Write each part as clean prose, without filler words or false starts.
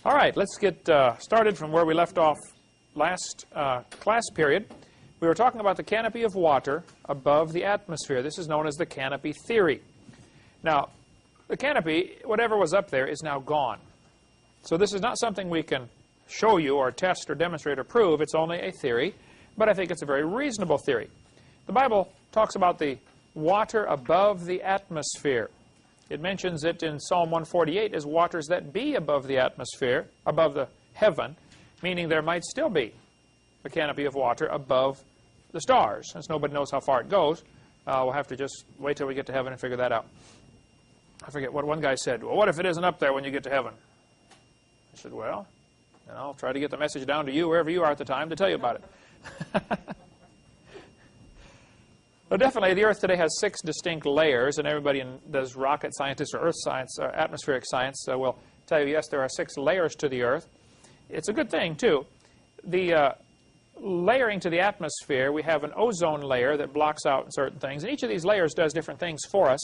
All right, let's get started from where we left off last class period. We were talking about the canopy of water above the atmosphere. This is known as the canopy theory. Now, the canopy, whatever was up there, is now gone. So this is not something we can show you or test or demonstrate or prove. It's only a theory, but I think it's a very reasonable theory. The Bible talks about the water above the atmosphere. It mentions it in Psalm 148 as waters that be above the atmosphere, above the heaven, meaning there might still be a canopy of water above the stars. Since nobody knows how far it goes, we'll have to just wait till we get to heaven and figure that out. I forget what one guy said. Well, what if it isn't up there when you get to heaven? I said, well, then I'll try to get the message down to you, wherever you are at the time, to tell you about it. Well, definitely, the Earth today has 6 distinct layers, and everybody does rocket scientists or earth science, or atmospheric science, will tell you, yes, there are 6 layers to the Earth. It's a good thing, too. The layering to the atmosphere, we have an ozone layer that blocks out certain things, and each of these layers does different things for us.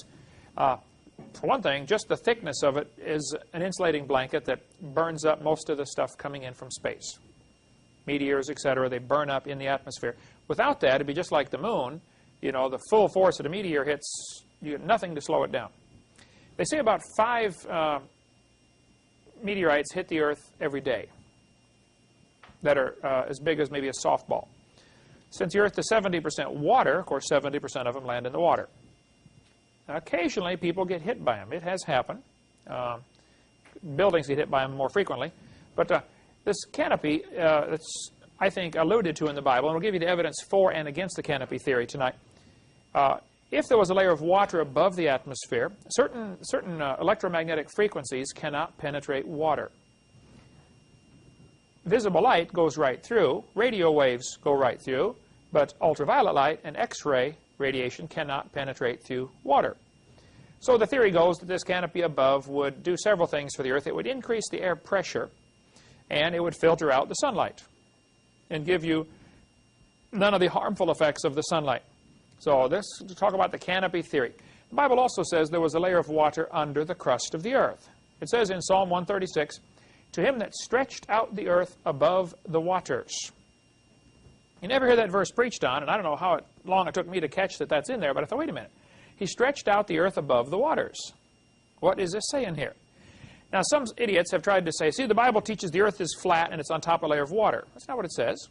For one thing, just the thickness of it is an insulating blanket that burns up most of the stuff coming in from space. Meteors, etc., they burn up in the atmosphere. Without that, it'd be just like the moon. You know, the full force of the meteor hits, you get nothing to slow it down. They say about 5 meteorites hit the Earth every day that are as big as maybe a softball. Since the Earth is 70% water, of course, 70% of them land in the water. Now, occasionally, people get hit by them. It has happened. Buildings get hit by them more frequently. But this canopy, it's, I think, alluded to in the Bible, and we'll give you the evidence for and against the canopy theory tonight. If there was a layer of water above the atmosphere, certain electromagnetic frequencies cannot penetrate water. Visible light goes right through, radio waves go right through, but ultraviolet light and X-ray radiation cannot penetrate through water. So the theory goes that this canopy above would do several things for the Earth. It would increase the air pressure, and it would filter out the sunlight and give you none of the harmful effects of the sunlight. So this, to talk about the canopy theory. The Bible also says there was a layer of water under the crust of the earth. It says in Psalm 136, "To him that stretched out the earth above the waters." You never hear that verse preached on, and I don't know how long it took me to catch that that's in there, but I thought, wait a minute. He stretched out the earth above the waters. What is this saying here? Now, some idiots have tried to say, see, the Bible teaches the earth is flat and it's on top of a layer of water. That's not what it says.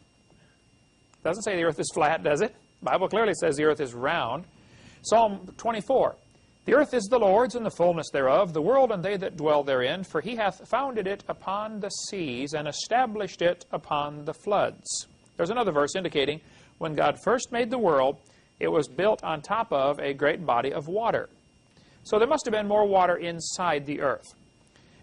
It doesn't say the earth is flat, does it? The Bible clearly says the earth is round. Psalm 24, "The earth is the Lord's and the fullness thereof, the world and they that dwell therein, for he hath founded it upon the seas and established it upon the floods." There's another verse indicating when God first made the world, it was built on top of a great body of water. So there must have been more water inside the earth.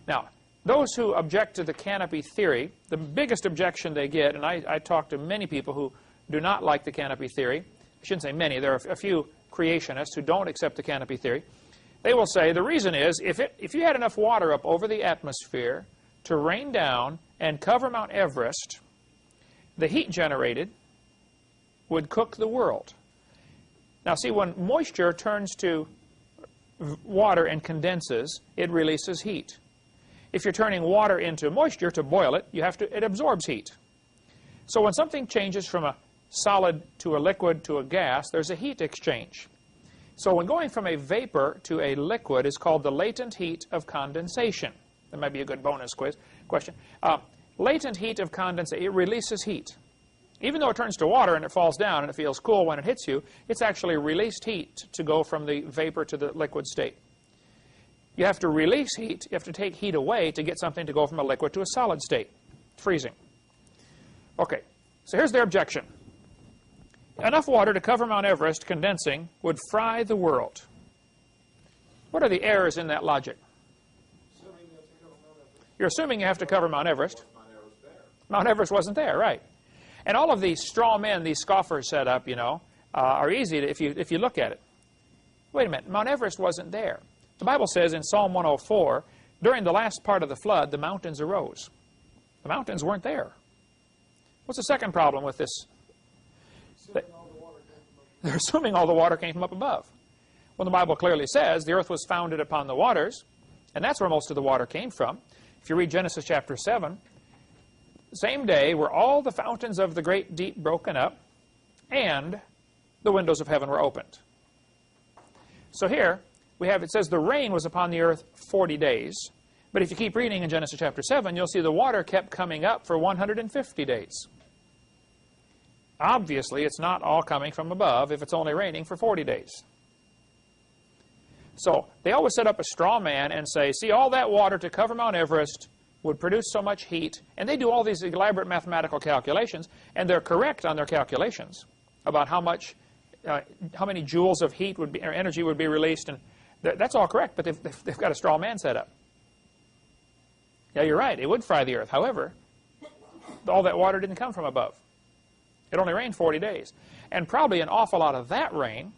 Now, those who object to the canopy theory, the biggest objection they get, and I talk to many people who do not like the canopy theory. I shouldn't say many. There are a few creationists who don't accept the canopy theory. They will say the reason is if you had enough water up over the atmosphere to rain down and cover Mount Everest, the heat generated would cook the world. Now, see, when moisture turns to water and condenses, it releases heat. If you're turning water into moisture to boil it, it absorbs heat. So when something changes from a solid to a liquid to a gas, there's a heat exchange. So when going from a vapor to a liquid is called the latent heat of condensation. That might be a good bonus question. Latent heat of condensation, it releases heat. Even though it turns to water and it falls down and it feels cool when it hits you, it's actually released heat to go from the vapor to the liquid state. You have to release heat, you have to take heat away to get something to go from a liquid to a solid state. Freezing. Okay, so here's their objection. Enough water to cover Mount Everest condensing would fry the world. What are the errors in that logic? You're assuming you have to cover Mount Everest. Mount Everest wasn't there, right. And all of these straw men, these scoffers set up, you know, are easy to, if you look at it. Wait a minute, Mount Everest wasn't there. The Bible says in Psalm 104, during the last part of the flood, the mountains arose. The mountains weren't there. What's the second problem with this? They're assuming all the water came from up above. Well, the Bible clearly says the earth was founded upon the waters, and that's where most of the water came from. If you read Genesis chapter 7, same day were all the fountains of the great deep broken up, and the windows of heaven were opened. So here, we have, it says the rain was upon the earth 40 days. But if you keep reading in Genesis chapter 7, you'll see the water kept coming up for 150 days. Obviously, it's not all coming from above if it's only raining for 40 days. So they always set up a straw man and say, see, all that water to cover Mount Everest would produce so much heat. And they do all these elaborate mathematical calculations, and they're correct on their calculations about how many joules of heat would be, or energy would be released. And that's all correct, but they've got a straw man set up. Yeah, you're right. It would fry the earth. However, all that water didn't come from above. It only rained 40 days. And probably an awful lot of that rain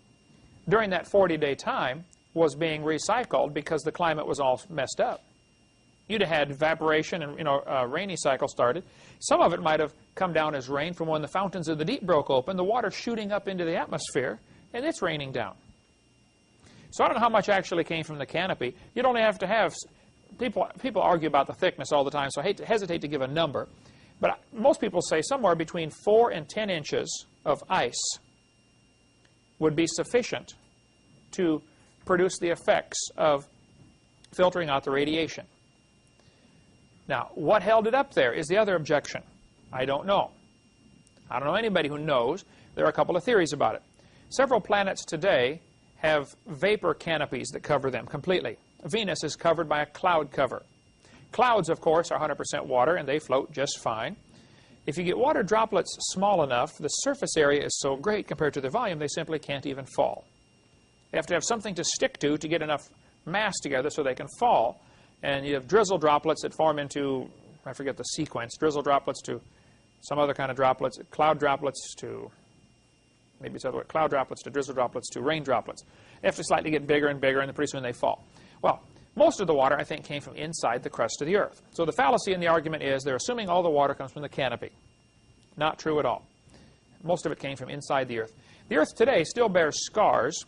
during that 40-day time was being recycled because the climate was all messed up. You'd have had evaporation and a rainy cycle started. Some of it might have come down as rain from when the fountains of the deep broke open, the water shooting up into the atmosphere, and it's raining down. So I don't know how much actually came from the canopy. You'd only have to have... People argue about the thickness all the time, so I hesitate to give a number. But most people say somewhere between 4 and 10 inches of ice would be sufficient to produce the effects of filtering out the radiation. Now, what held it up there is the other objection. I don't know. I don't know anybody who knows. There are a couple of theories about it. Several planets today have vapor canopies that cover them completely. Venus is covered by a cloud cover. Clouds, of course, are 100% water, and they float just fine. If you get water droplets small enough, the surface area is so great compared to the volume, they simply can't even fall. You have to have something to stick to get enough mass together so they can fall. And you have drizzle droplets that form into, I forget the sequence, drizzle droplets to some other kind of droplets, cloud droplets to, maybe it's other way, cloud droplets to drizzle droplets to rain droplets. They have to slightly get bigger and bigger, and pretty soon they fall. Well, most of the water, I think, came from inside the crust of the earth. So the fallacy in the argument is they're assuming all the water comes from the canopy. Not true at all. Most of it came from inside the earth. The earth today still bears scars.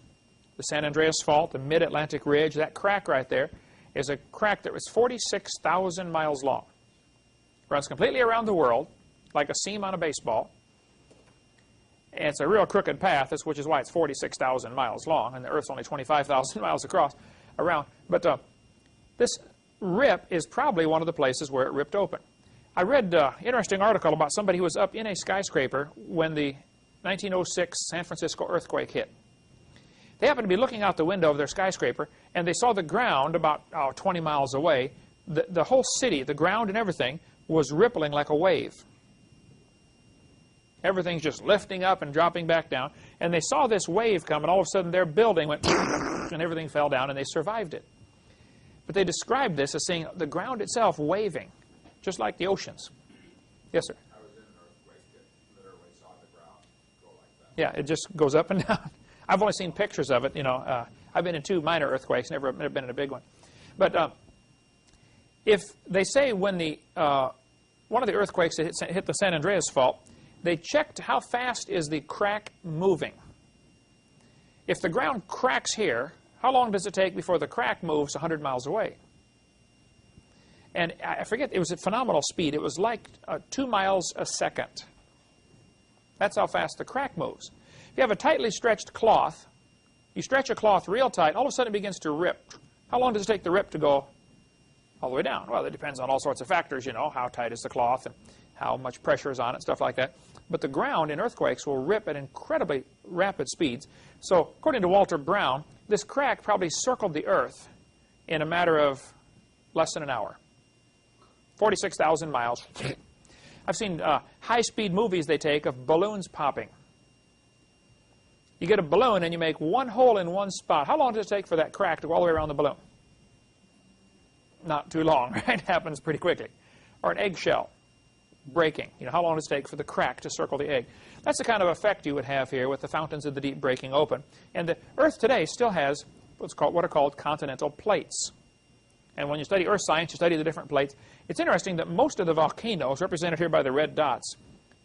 The San Andreas Fault, the mid-Atlantic ridge, that crack right there is a crack that was 46,000 miles long. Runs completely around the world, like a seam on a baseball. And it's a real crooked path, which is why it's 46,000 miles long, and the Earth's only 25,000 miles across around. But this rip is probably one of the places where it ripped open. I read an interesting article about somebody who was up in a skyscraper when the 1906 San Francisco earthquake hit. They happened to be looking out the window of their skyscraper, and they saw the ground about 20 miles away. The whole city, the ground and everything, was rippling like a wave. Everything's just lifting up and dropping back down. And they saw this wave come, and all of a sudden their building went and everything fell down, and they survived it. But they described this as seeing the ground itself waving, just like the oceans. Yes, sir? I was in an earthquake that literally saw the ground go like that. Yeah, it just goes up and down. I've only seen pictures of it. I've been in 2 minor earthquakes, never been in a big one. But if they say when one of the earthquakes that hit the San Andreas Fault, they checked how fast is the crack moving. If the ground cracks here, how long does it take before the crack moves 100 miles away? And I forget, it was at phenomenal speed. It was like 2 miles a second. That's how fast the crack moves. If you have a tightly stretched cloth, you stretch a cloth real tight, all of a sudden it begins to rip. How long does it take the rip to go all the way down? Well, it depends on all sorts of factors, how tight is the cloth and how much pressure is on it, stuff like that. But the ground in earthquakes will rip at incredibly rapid speeds. So, according to Walter Brown, this crack probably circled the Earth in a matter of less than an hour. 46,000 miles. I've seen high-speed movies they take of balloons popping. You get a balloon and you make one hole in one spot. How long does it take for that crack to go all the way around the balloon? Not too long, right? It happens pretty quickly. Or an eggshell breaking. How long does it take for the crack to circle the egg? That's the kind of effect you would have here with the fountains of the deep breaking open. And the Earth today still has what are called continental plates. And when you study earth science, you study the different plates. It's interesting that most of the volcanoes, represented here by the red dots,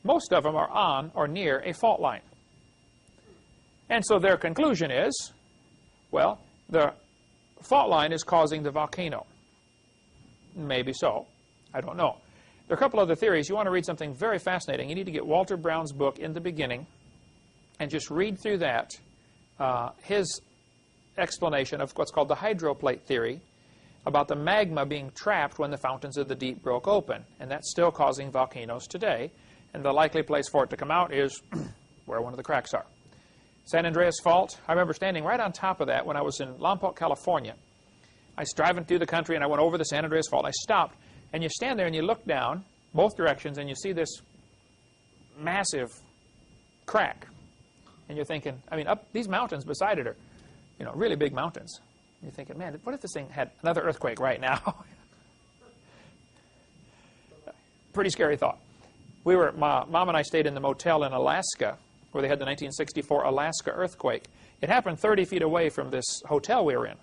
most of them are on or near a fault line. And so their conclusion is, well, the fault line is causing the volcano. Maybe so. I don't know. There are a couple other theories. You want to read something very fascinating. You need to get Walter Brown's book, In the Beginning, and just read through that, his explanation of what's called the hydroplate theory, about the magma being trapped when the fountains of the deep broke open. And that's still causing volcanoes today. And the likely place for it to come out is where one of the cracks are. San Andreas Fault, I remember standing right on top of that when I was in Lompoc, California. I was driving through the country and I went over the San Andreas Fault. I stopped, and you stand there and you look down both directions and you see this massive crack. And you're thinking, I mean, up these mountains beside it are, you know, really big mountains. You're thinking, man, what if this thing had another earthquake right now? Pretty scary thought. My mom and I stayed in the motel in Alaska where they had the 1964 Alaska earthquake. It happened 30 feet away from this hotel we were in.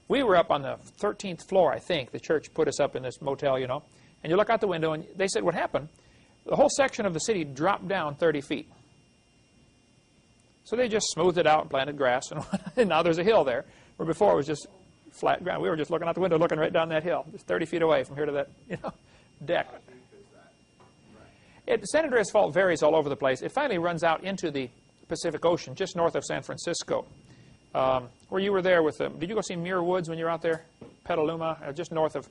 We were up on the 13th floor, I think. The church put us up in this motel, you know. And you look out the window and they said what happened, the whole section of the city dropped down 30 feet. So they just smoothed it out and planted grass, and now there's a hill there, where before it was just flat ground. We were just looking out the window, looking right down that hill, just 30 feet away from here to that, you know, deck. The San Andreas Fault varies all over the place. It finally runs out into the Pacific Ocean, just north of San Francisco. Where you were there with them. Did you go see Muir Woods when you were out there? Petaluma, just north of.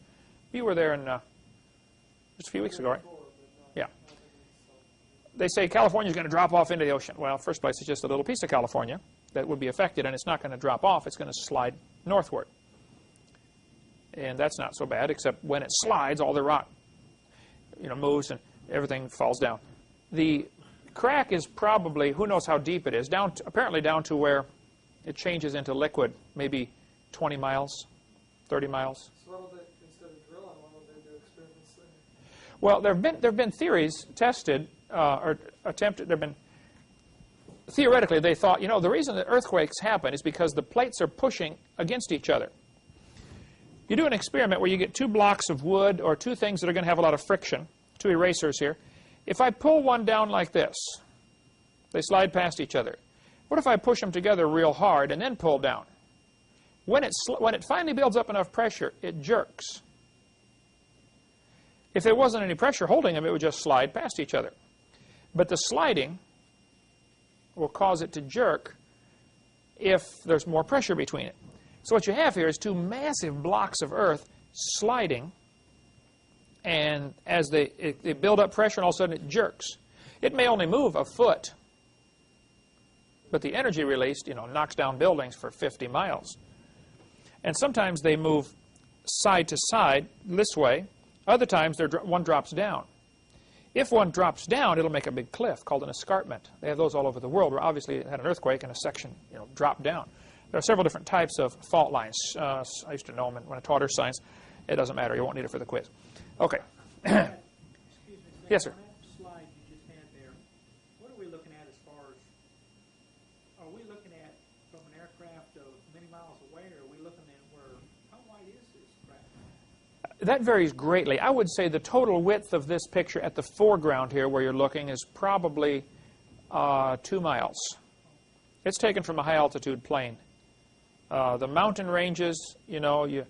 You were there in just a few weeks ago, right? Yeah. They say California's going to drop off into the ocean. Well, first place, it's just a little piece of California that would be affected, and it's not going to drop off. It's going to slide northward. And that's not so bad, except when it slides, all the rock, you know, moves and everything falls down. The crack is probably, who knows how deep it is, apparently down to where it changes into liquid, maybe 20 miles, 30 miles. So why don't they, instead of drilling, why don't they do experiments there? Well, there have been theories tested or attempted. There have been theoretically they thought, you know, the reason that earthquakes happen is because the plates are pushing against each other. You do an experiment where you get two blocks of wood or two things that are going to have a lot of friction, two erasers here. If I pull one down like this, they slide past each other. What if I push them together real hard and then pull down? When it finally builds up enough pressure, it jerks. If there wasn't any pressure holding them, it would just slide past each other. But the sliding will cause it to jerk if there's more pressure between it. So what you have here is two massive blocks of earth sliding, and as they build up pressure, and all of a sudden it jerks. It may only move a foot, but the energy released, you know, knocks down buildings for 50 miles. And sometimes they move side to side this way. Other times one drops down. If one drops down, it'll make a big cliff called an escarpment. They have those all over the world, where obviously it had an earthquake and a section, you know, dropped down. There are several different types of fault lines. I used to know them when I taught earth science. It doesn't matter. You won't need it for the quiz. Okay. Excuse me, Sam. Yes, sir. On that slide you just had there, what are we looking at as far as, are we looking at from an aircraft of many miles away, or are we looking at where, how wide is this craft? That varies greatly. I would say the total width of this picture at the foreground here where you're looking is probably 2 miles. It's taken from a high-altitude plane. The mountain ranges, you know, you're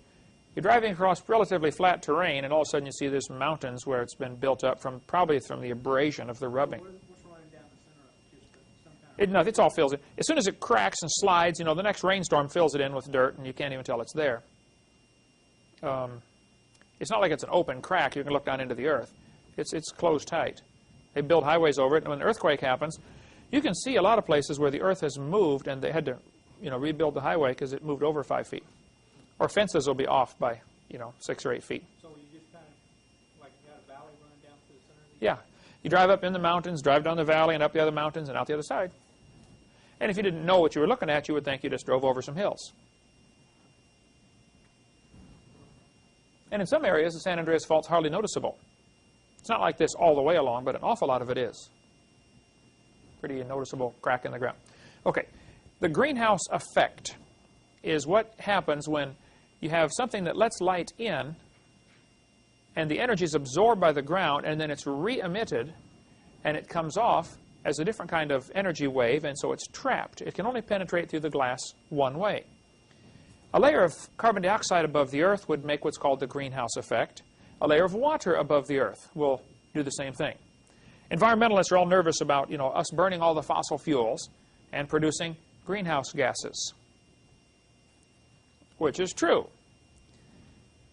driving across relatively flat terrain, and all of a sudden you see this mountains where it's been built up from probably from the abrasion of the rubbing. What's running down the center of it? Just some kind of... It all fills it. As soon as it cracks and slides, you know, the next rainstorm fills it in with dirt, and you can't even tell it's there. It's not like it's an open crack. You can look down into the earth. It's closed tight. They build highways over it, and when an earthquake happens, you can see a lot of places where the earth has moved, and they had to, you know, rebuild the highway because it moved over 5 feet. Or fences will be off by, you know, 6 or 8 feet. So you just kind of, like you got a valley running down through the center of the... Yeah. You drive up in the mountains, drive down the valley, and up the other mountains, and out the other side. And if you didn't know what you were looking at, you would think you just drove over some hills. And in some areas, the San Andreas Fault's hardly noticeable. It's not like this all the way along, but an awful lot of it is. Pretty noticeable crack in the ground. Okay. The greenhouse effect is what happens when you have something that lets light in, and the energy is absorbed by the ground, and then it's re-emitted, and it comes off as a different kind of energy wave, and so it's trapped. It can only penetrate through the glass one way. A layer of carbon dioxide above the Earth would make what's called the greenhouse effect. A layer of water above the Earth will do the same thing. Environmentalists are all nervous about, us burning all the fossil fuels and producing greenhouse gases, which is true.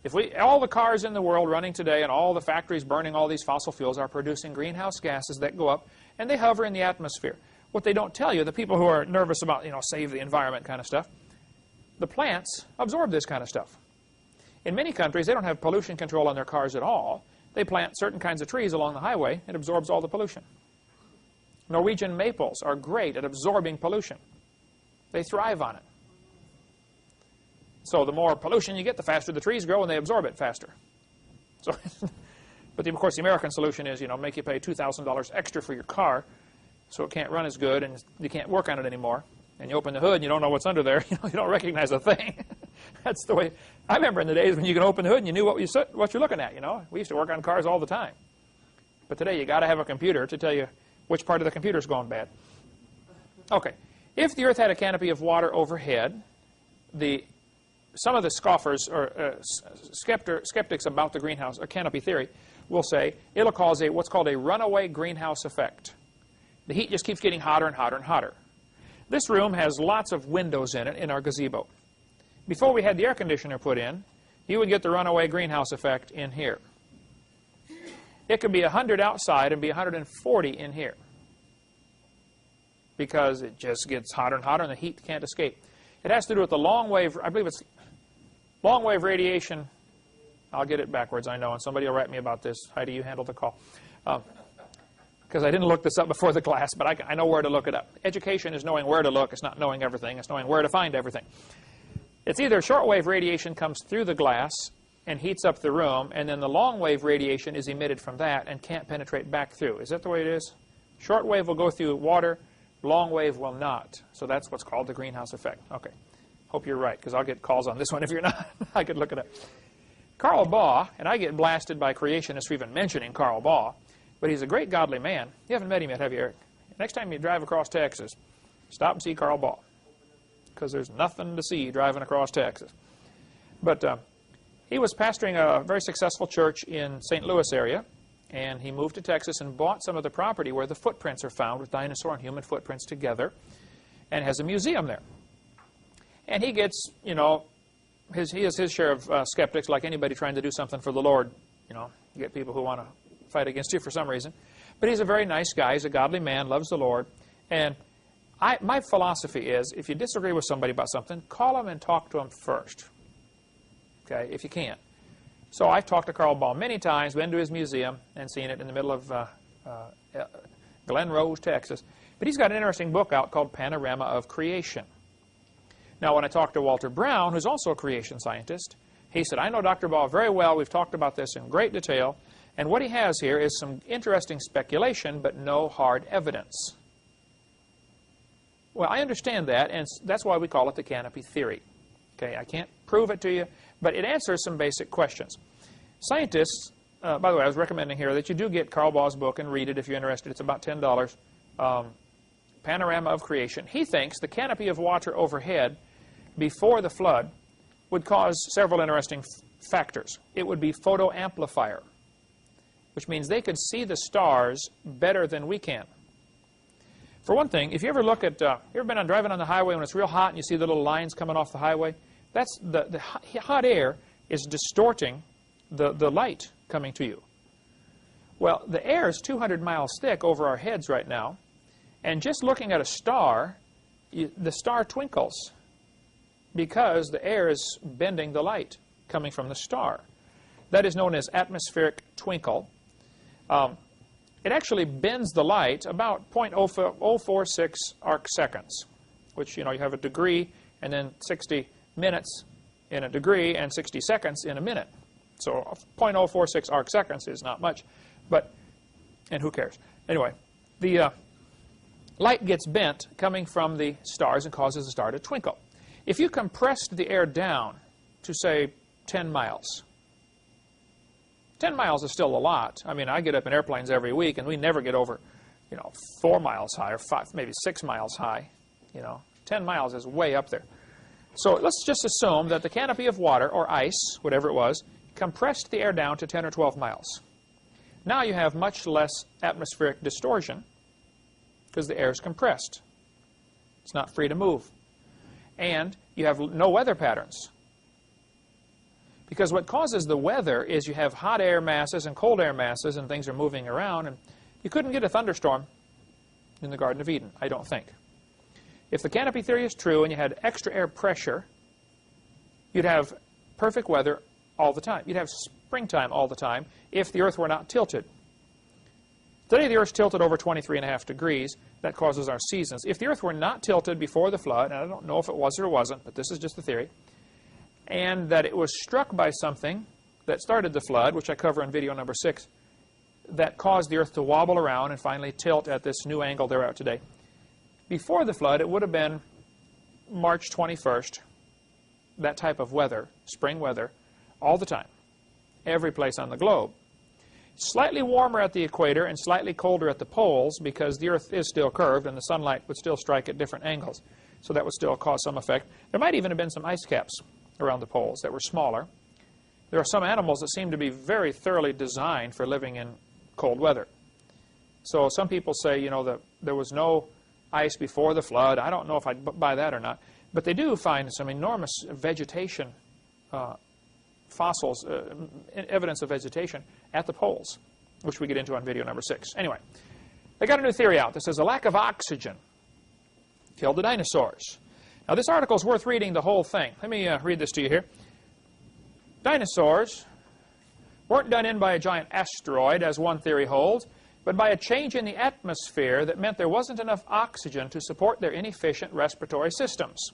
If all the cars in the world running today and all the factories burning all these fossil fuels are producing greenhouse gases that go up and they hover in the atmosphere. What they don't tell you, the people who are nervous about, save the environment kind of stuff, the plants absorb this kind of stuff. In many countries, they don't have pollution control on their cars at all. They plant certain kinds of trees along the highway. It absorbs all the pollution. Norwegian maples are great at absorbing pollution. They thrive on it. So the more pollution you get, the faster the trees grow, and they absorb it faster. So, but of course, the American solution is, make you pay $2,000 extra for your car, so it can't run as good, and you can't work on it anymore. And you open the hood, and you don't know what's under there. You don't recognize a thing. That's the way. I remember in the days when you could open the hood and you knew what you're looking at. We used to work on cars all the time. But today, you got to have a computer to tell you which part of the computer's going bad. Okay, if the Earth had a canopy of water overhead, some of the scoffers or skeptics about the greenhouse or canopy theory will say it'll cause what's called a runaway greenhouse effect. The heat just keeps getting hotter and hotter and hotter. This room has lots of windows in it in our gazebo. Before we had the air conditioner put in, you would get the runaway greenhouse effect in here. It could be 100 outside and be 140 in here because it just gets hotter and hotter and the heat can't escape. It has to do with the long wave, I believe it's long wave radiation. I'll get it backwards, I know, and somebody will write me about this. Heidi, you handle the call. Because I didn't look this up before the class, but I know where to look it up. Education is knowing where to look. It's not knowing everything. It's knowing where to find everything. It's either shortwave radiation comes through the glass and heats up the room, and then the long wave radiation is emitted from that and can't penetrate back through. Is that the way it is? Shortwave will go through water. Long wave will not. So that's what's called the greenhouse effect. Okay. Hope you're right, because I'll get calls on this one if you're not. I could look it up. Carl Baugh, and I get blasted by creationists for even mentioning Carl Baugh, but he's a great godly man. You haven't met him yet, have you, Eric? Next time you drive across Texas, stop and see Carl Baugh, because there's nothing to see driving across Texas. But he was pastoring a very successful church in St. Louis area, and he moved to Texas and bought some of the property where the footprints are found with dinosaur and human footprints together, and has a museum there. And he gets, he has his share of skeptics, like anybody trying to do something for the Lord. You get people who want to fight against you for some reason. But he's a very nice guy. He's a godly man, loves the Lord. And my philosophy is, if you disagree with somebody about something, call them and talk to them first, okay, if you can. So I've talked to Carl Baugh many times, been to his museum, and seen it in the middle of Glen Rose, Texas. But he's got an interesting book out called Panorama of Creation. Now, when I talked to Walter Brown, who's also a creation scientist, he said, I know Dr. Baugh very well. We've talked about this in great detail. And what he has here is some interesting speculation, but no hard evidence. Well, I understand that, and that's why we call it the canopy theory. Okay, I can't prove it to you, but it answers some basic questions. Scientists, by the way, I was recommending here that you do get Carl Baugh's book and read it if you're interested. It's about $10. Panorama of Creation. He thinks the canopy of water overhead before the flood would cause several interesting factors. It would be photoamplifier, which means they could see the stars better than we can. For one thing, if you ever look at, you ever been driving on the highway when it's real hot and you see the little lines coming off the highway? That's the hot air is distorting the light coming to you. Well, the air is 200 miles thick over our heads right now, and just looking at a star, the star twinkles because the air is bending the light coming from the star. That is known as atmospheric twinkle. It actually bends the light about 0.046 arc seconds, which, you have a degree and then 60 minutes in a degree and 60 seconds in a minute. So 0.046 arc seconds is not much, and who cares? Anyway, the light gets bent coming from the stars and causes the star to twinkle. If you compressed the air down to, say, 10 miles, 10 miles is still a lot. I mean, I get up in airplanes every week, and we never get over, 4 miles high or 5, maybe 6 miles high. 10 miles is way up there. So let's just assume that the canopy of water, or ice, whatever it was, compressed the air down to 10 or 12 miles. Now you have much less atmospheric distortion because the air is compressed. It's not free to move. And you have no weather patterns. Because what causes the weather is you have hot air masses and cold air masses and things are moving around. And you couldn't get a thunderstorm in the Garden of Eden, I don't think. If the canopy theory is true and you had extra air pressure, you'd have perfect weather all the time. You'd have springtime all the time if the Earth were not tilted. Today the Earth's tilted over 23.5 degrees. That causes our seasons. If the Earth were not tilted before the flood, and I don't know if it was or wasn't, but this is just the theory, and that it was struck by something that started the flood, which I cover in video number 6, that caused the Earth to wobble around and finally tilt at this new angle they're at today. Before the flood, it would have been March 21st, that type of weather, spring weather, all the time, every place on the globe. Slightly warmer at the equator and slightly colder at the poles because the Earth is still curved and the sunlight would still strike at different angles. So that would still cause some effect. There might even have been some ice caps around the poles that were smaller. There are some animals that seem to be very thoroughly designed for living in cold weather. So some people say, you know, that there was no ice before the flood. I don't know if I'd buy that or not. But they do find some enormous vegetation, fossils, evidence of vegetation at the poles, which we get into on video number 6. Anyway, they got a new theory out that says a lack of oxygen killed the dinosaurs. Now, this article is worth reading the whole thing. Let me read this to you here. Dinosaurs weren't done in by a giant asteroid, as one theory holds, but by a change in the atmosphere that meant there wasn't enough oxygen to support their inefficient respiratory systems.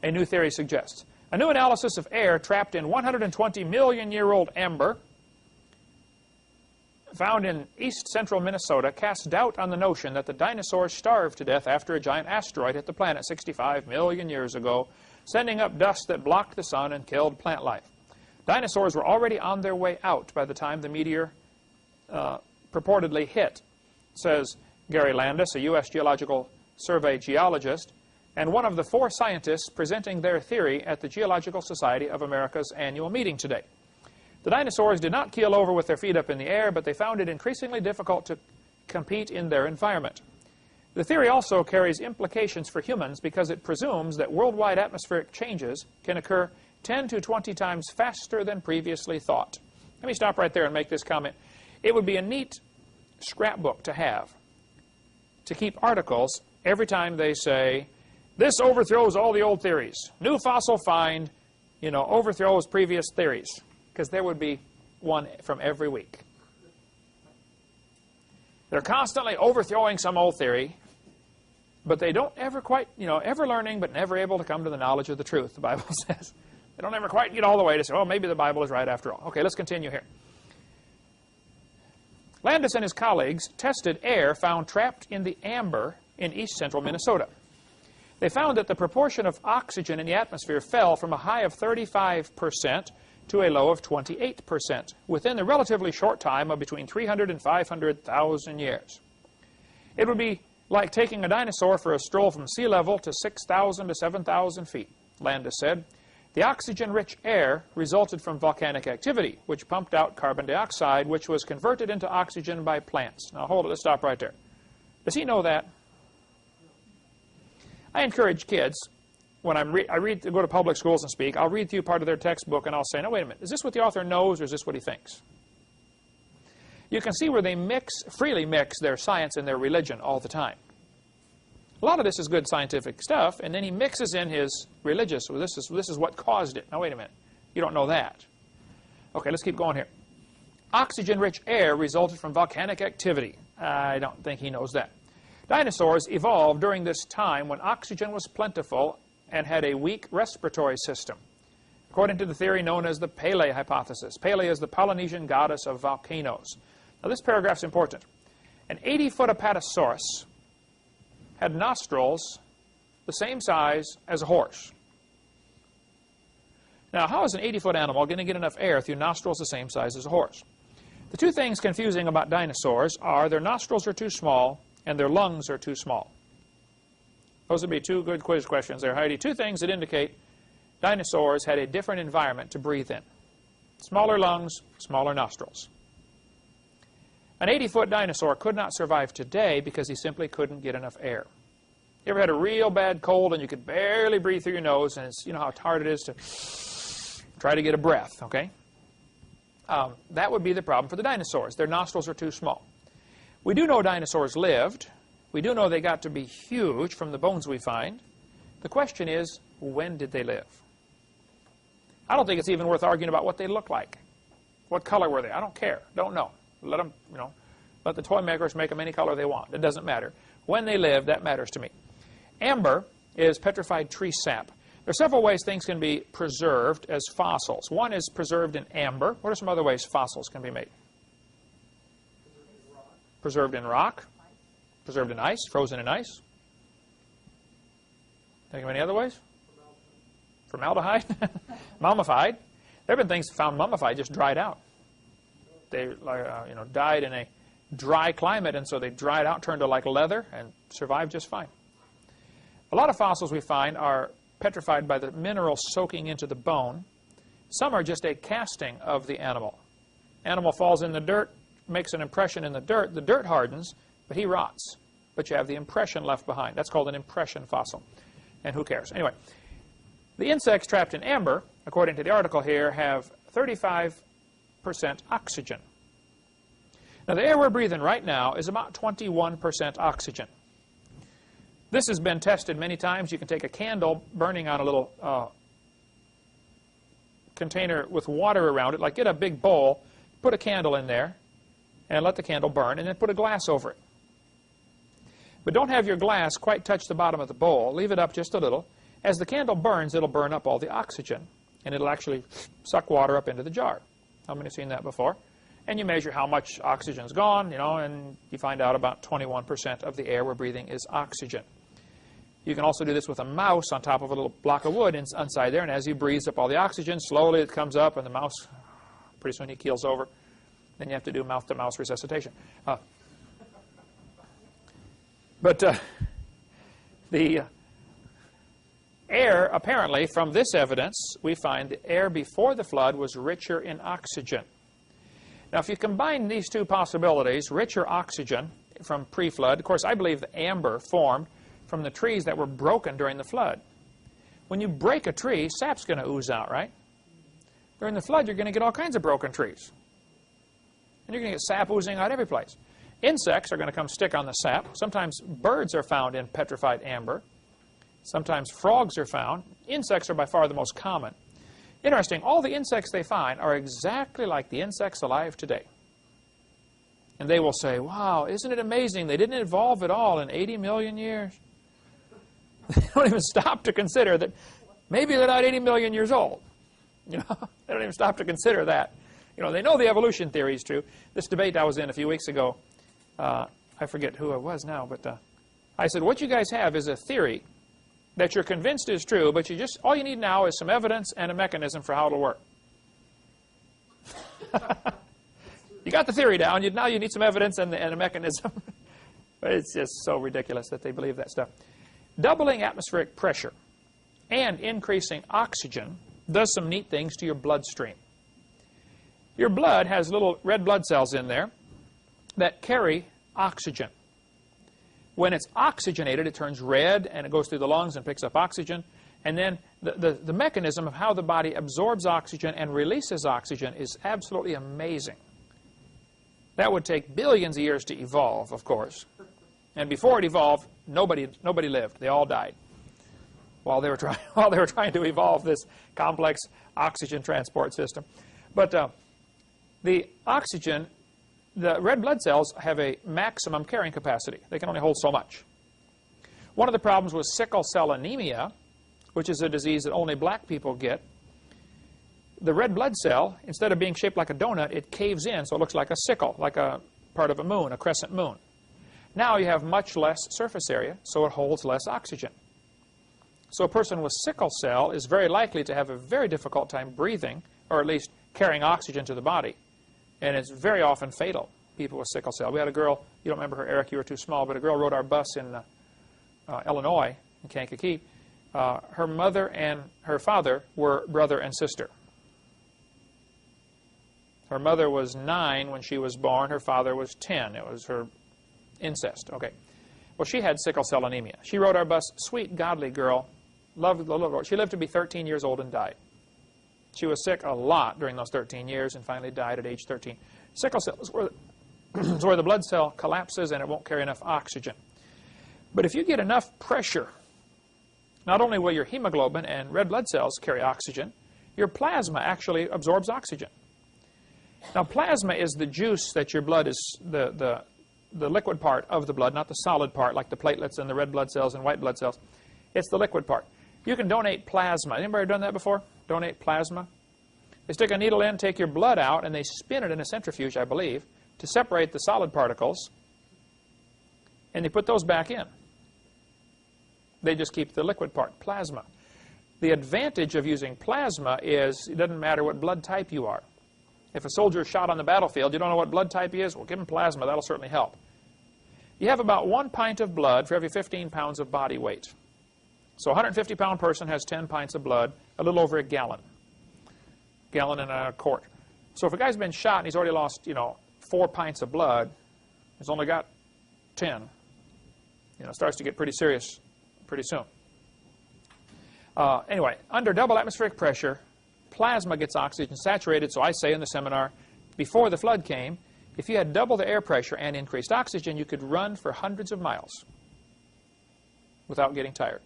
A new theory suggests. A new analysis of air trapped in 120-million-year-old amber found in east-central Minnesota casts doubt on the notion that the dinosaurs starved to death after a giant asteroid hit the planet 65 million years ago, sending up dust that blocked the sun and killed plant life. Dinosaurs were already on their way out by the time the meteor purportedly hit, says Gary Landis, a U.S. Geological Survey geologist, and one of the 4 scientists presenting their theory at the Geological Society of America's annual meeting today. The dinosaurs did not keel over with their feet up in the air, but they found it increasingly difficult to compete in their environment. The theory also carries implications for humans because it presumes that worldwide atmospheric changes can occur 10 to 20 times faster than previously thought. Let me stop right there and make this comment. It would be a neat scrapbook to have, to keep articles every time they say, this overthrows all the old theories. New fossil find, you know, overthrows previous theories. Because there would be one from every week. They're constantly overthrowing some old theory, but they don't ever quite, you know, ever learning but never able to come to the knowledge of the truth, the Bible says. They don't ever quite get all the way to say, oh, maybe the Bible is right after all. Okay, let's continue here. Landis and his colleagues tested air found trapped in the amber in east-central Minnesota. They found that the proportion of oxygen in the atmosphere fell from a high of 35% to a low of 28% within the relatively short time of between 300 and 500,000 years. It would be like taking a dinosaur for a stroll from sea level to 6,000 to 7,000 feet, Landis said. The oxygen-rich air resulted from volcanic activity, which pumped out carbon dioxide, which was converted into oxygen by plants. Now, hold it. Let's stop right there. Does he know that? I encourage kids, when I go to public schools and speak, I'll read through part of their textbook and I'll say, no, wait a minute, is this what the author knows or is this what he thinks? You can see where they freely mix their science and their religion all the time. A lot of this is good scientific stuff, and then he mixes in his religious, well, this is what caused it. Now, wait a minute, you don't know that. Okay, let's keep going here. Oxygen-rich air resulted from volcanic activity. I don't think he knows that. Dinosaurs evolved during this time when oxygen was plentiful and had a weak respiratory system, according to the theory known as the Pele hypothesis. Pele is the Polynesian goddess of volcanoes. Now, this paragraph is important. An 80-foot apatosaurus had nostrils the same size as a horse. Now, how is an 80-foot animal going to get enough air through nostrils the same size as a horse? The two things confusing about dinosaurs are their nostrils are too small and their lungs are too small. Those would be 2 good quiz questions there, Heidi. 2 things that indicate dinosaurs had a different environment to breathe in. Smaller lungs, smaller nostrils. An 80-foot dinosaur could not survive today because he simply couldn't get enough air. You ever had a real bad cold and you could barely breathe through your nose, and it's, you know how hard it is to try to get a breath, okay? That would be the problem for the dinosaurs. Their nostrils are too small. We do know dinosaurs lived. We do know they got to be huge from the bones we find. The question is, when did they live? I don't think it's even worth arguing about what they look like. What color were they? I don't care. Don't know. Let them, you know, let the toy makers make them any color they want. It doesn't matter. When they live, that matters to me. Amber is petrified tree sap. There are several ways things can be preserved as fossils. One is preserved in amber. What are some other ways fossils can be made? Preserved in rock. Preserved in ice. Frozen in ice. Think of any other ways? Formaldehyde. Mummified. There have been things found mummified, just dried out. They died in a dry climate, and so they dried out, turned to like leather, and survived just fine. A lot of fossils we find are petrified by the minerals soaking into the bone. Some are just a casting of the animal. Animal falls in the dirt, makes an impression in the dirt hardens, but he rots. But you have the impression left behind. That's called an impression fossil. And who cares? Anyway, the insects trapped in amber, according to the article here, have 35% oxygen. Now, the air we're breathing right now is about 21% oxygen. This has been tested many times. You can take a candle burning on a little container with water around it, like get a big bowl, put a candle in there, and let the candle burn, and then put a glass over it. But don't have your glass quite touch the bottom of the bowl. Leave it up just a little. As the candle burns, it'll burn up all the oxygen, and it'll actually suck water up into the jar. How many have seen that before? And you measure how much oxygen's gone, you know, and you find out about 21% of the air we're breathing is oxygen. You can also do this with a mouse on top of a little block of wood inside there, and as he breathes up all the oxygen, slowly it comes up, and the mouse, pretty soon he keels over. Then you have to do mouth-to-mouse resuscitation. But the air, apparently, from this evidence, we find the air before the flood was richer in oxygen. Now, if you combine these two possibilities, richer oxygen from pre-flood, of course, I believe the amber formed from the trees that were broken during the flood. When you break a tree, sap's going to ooze out, right? During the flood, you're going to get all kinds of broken trees. And you're going to get sap oozing out every place. Insects are going to come stick on the sap. Sometimes birds are found in petrified amber. Sometimes frogs are found. Insects are by far the most common. Interesting, all the insects they find are exactly like the insects alive today. And they will say, wow, isn't it amazing? They didn't evolve at all in 80 million years. They don't even stop to consider that maybe they're not 80 million years old. You know, they don't even stop to consider that. You know, they know the evolution theory is true. This debate I was in a few weeks ago, I forget who it was now, but I said, what you guys have is a theory that you're convinced is true, but all you need now is some evidence and a mechanism for how it'll work. You got the theory down, now you need some evidence and a mechanism. But it's just so ridiculous that they believe that stuff. Doubling atmospheric pressure and increasing oxygen does some neat things to your bloodstream. Your blood has little red blood cells in there that carry oxygen. When it's oxygenated, it turns red, and it goes through the lungs and picks up oxygen. And then the mechanism of how the body absorbs oxygen and releases oxygen is absolutely amazing. That would take billions of years to evolve, of course. And before it evolved, nobody lived. They all died while they were trying to evolve this complex oxygen transport system. But the oxygen, the red blood cells have a maximum carrying capacity. They can only hold so much. One of the problems with sickle cell anemia, which is a disease that only black people get, the red blood cell, instead of being shaped like a donut, it caves in, so it looks like a sickle, like a part of a moon, a crescent moon. Now you have much less surface area, so it holds less oxygen. So a person with sickle cell is very likely to have a very difficult time breathing, or at least carrying oxygen to the body. And it's very often fatal, people with sickle cell. We had a girl, you don't remember her, Eric, you were too small, but a girl rode our bus in Illinois, in Kankakee. Her mother and her father were brother and sister. Her mother was 9 when she was born. Her father was 10. It was her incest. Okay. Well, she had sickle cell anemia. She rode our bus, sweet, godly girl, loved the Lord. She lived to be 13 years old and died. She was sick a lot during those 13 years and finally died at age 13. Sickle cell is where the blood cell collapses and it won't carry enough oxygen. But if you get enough pressure, not only will your hemoglobin and red blood cells carry oxygen, your plasma actually absorbs oxygen. Now, plasma is the juice that your blood is, the liquid part of the blood, not the solid part like the platelets and the red blood cells and white blood cells. It's the liquid part. You can donate plasma. Anybody done that before? Donate plasma? They stick a needle in, take your blood out, and they spin it in a centrifuge, I believe, to separate the solid particles, and they put those back in. They just keep the liquid part, plasma. The advantage of using plasma is it doesn't matter what blood type you are. If a soldier is shot on the battlefield, you don't know what blood type he is, well, give him plasma. That'll certainly help. You have about 1 pint of blood for every 15 pounds of body weight. So a 150-pound person has 10 pints of blood, a little over a gallon. Gallon and a quart. So if a guy's been shot and he's already lost, 4 pints of blood, he's only got 10. It starts to get pretty serious pretty soon. Anyway, under double atmospheric pressure, plasma gets oxygen saturated. So I say in the seminar, before the flood came, if you had double the air pressure and increased oxygen, you could run for hundreds of miles without getting tired.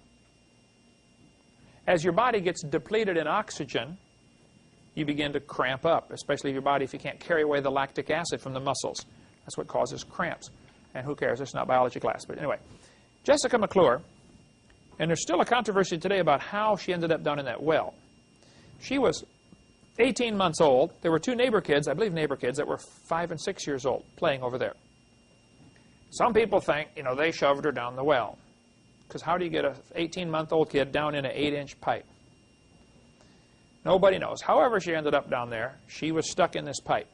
As your body gets depleted in oxygen, you begin to cramp up, especially your body if you can't carry away the lactic acid from the muscles. That's what causes cramps. And who cares? It's not biology class. But anyway, Jessica McClure, and there's still a controversy today about how she ended up down in that well. She was 18 months old. There were 2 neighbor kids, I believe neighbor kids, that were 5 and 6 years old playing over there. Some people think, they shoved her down the well. Because how do you get an 18-month-old kid down in an 8-inch pipe? Nobody knows. However she ended up down there, she was stuck in this pipe.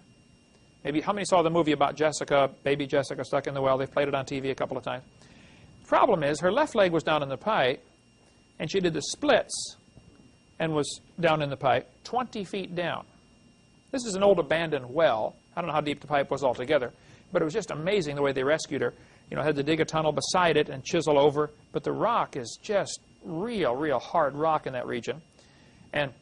Maybe how many saw the movie about Jessica, baby Jessica stuck in the well? They've played it on TV a couple of times. The problem is her left leg was down in the pipe, and she did the splits and was down in the pipe 20 feet down. This is an old abandoned well. I don't know how deep the pipe was altogether, but it was just amazing the way they rescued her. Had to dig a tunnel beside it and chisel over, but the rock is just real hard rock in that region. And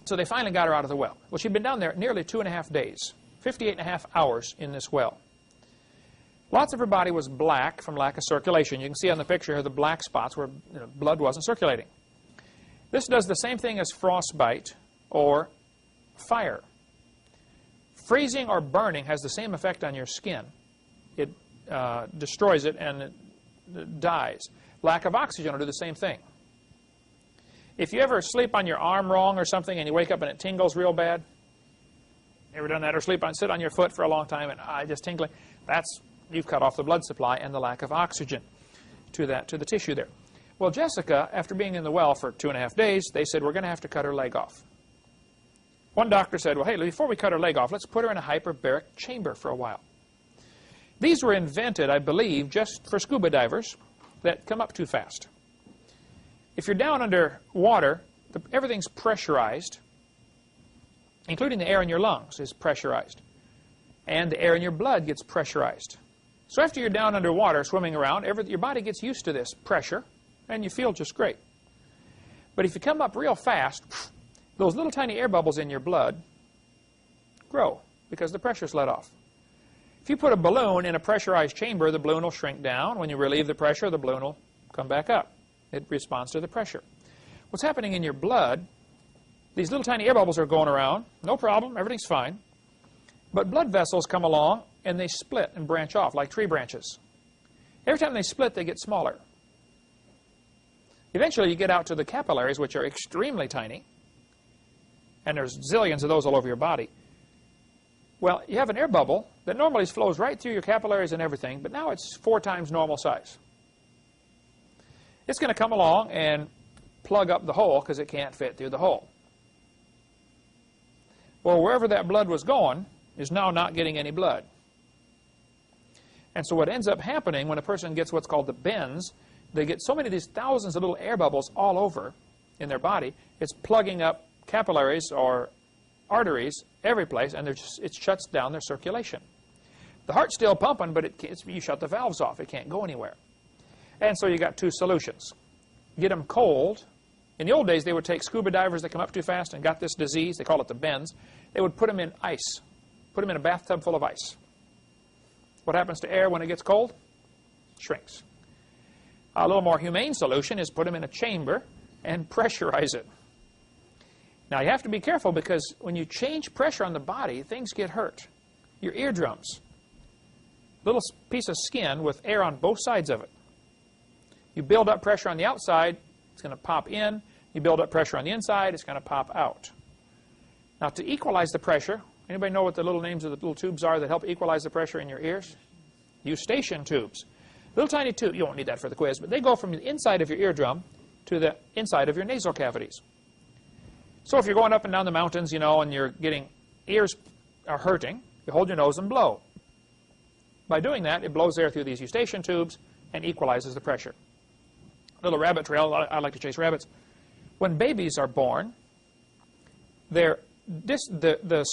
so they finally got her out of the well. Well, she'd been down there nearly 2.5 days, 58.5 hours in this well. Lots of her body was black from lack of circulation. You can see on the picture here the black spots where blood wasn't circulating. This does the same thing as frostbite or fire. Freezing or burning has the same effect on your skin. It destroys it and it dies. Lack of oxygen will do the same thing. If you ever sleep on your arm wrong or something and you wake up and it tingles real bad, ever done that? Or sit on your foot for a long time and just tingling? You've cut off the blood supply and the lack of oxygen to the tissue there. Well, Jessica, after being in the well for 2.5 days, they said, we're going to have to cut her leg off. One doctor said, well, hey, before we cut her leg off, let's put her in a hyperbaric chamber for a while. These were invented, I believe, just for scuba divers that come up too fast. If you're down under water, everything's pressurized, including the air in your lungs is pressurized. And the air in your blood gets pressurized. So after you're down underwater swimming around, your body gets used to this pressure, and you feel just great. But if you come up real fast, those little tiny air bubbles in your blood grow because the pressure's let off. If you put a balloon in a pressurized chamber, the balloon will shrink down. When you relieve the pressure, the balloon will come back up. It responds to the pressure. What's happening in your blood, these little tiny air bubbles are going around. No problem. Everything's fine. But blood vessels come along, and they split and branch off like tree branches. Every time they split, they get smaller. Eventually, you get out to the capillaries, which are extremely tiny, and there's zillions of those all over your body. Well, you have an air bubble that normally flows right through your capillaries and everything, but now it's 4 times normal size. It's going to come along and plug up the hole because it can't fit through the hole. Well, wherever that blood was going is now not getting any blood. And so what ends up happening when a person gets what's called the bends, they get so many of these thousands of little air bubbles all over in their body, it's plugging up capillaries or arteries every place, and it shuts down their circulation. The heart's still pumping, but you shut the valves off. It can't go anywhere. And so you got two solutions. Get them cold. In the old days, they would take scuba divers that come up too fast and got this disease. They call it the bends. They would put them in ice, put them in a bathtub full of ice. What happens to air when it gets cold? It shrinks. A little more humane solution is put them in a chamber and pressurize it. Now, you have to be careful because when you change pressure on the body, things get hurt. Your eardrums, little piece of skin with air on both sides of it. You build up pressure on the outside, it's going to pop in. You build up pressure on the inside, it's going to pop out. Now, to equalize the pressure, anybody know what the little names of the little tubes are that help equalize the pressure in your ears? Eustachian tubes. Little tiny tube, you won't need that for the quiz, but they go from the inside of your eardrum to the inside of your nasal cavities. So if you're going up and down the mountains, you know, and you're getting, ears are hurting, you hold your nose and blow. By doing that, it blows air through these eustachian tubes and equalizes the pressure. Little rabbit trail, I like to chase rabbits. When babies are born, the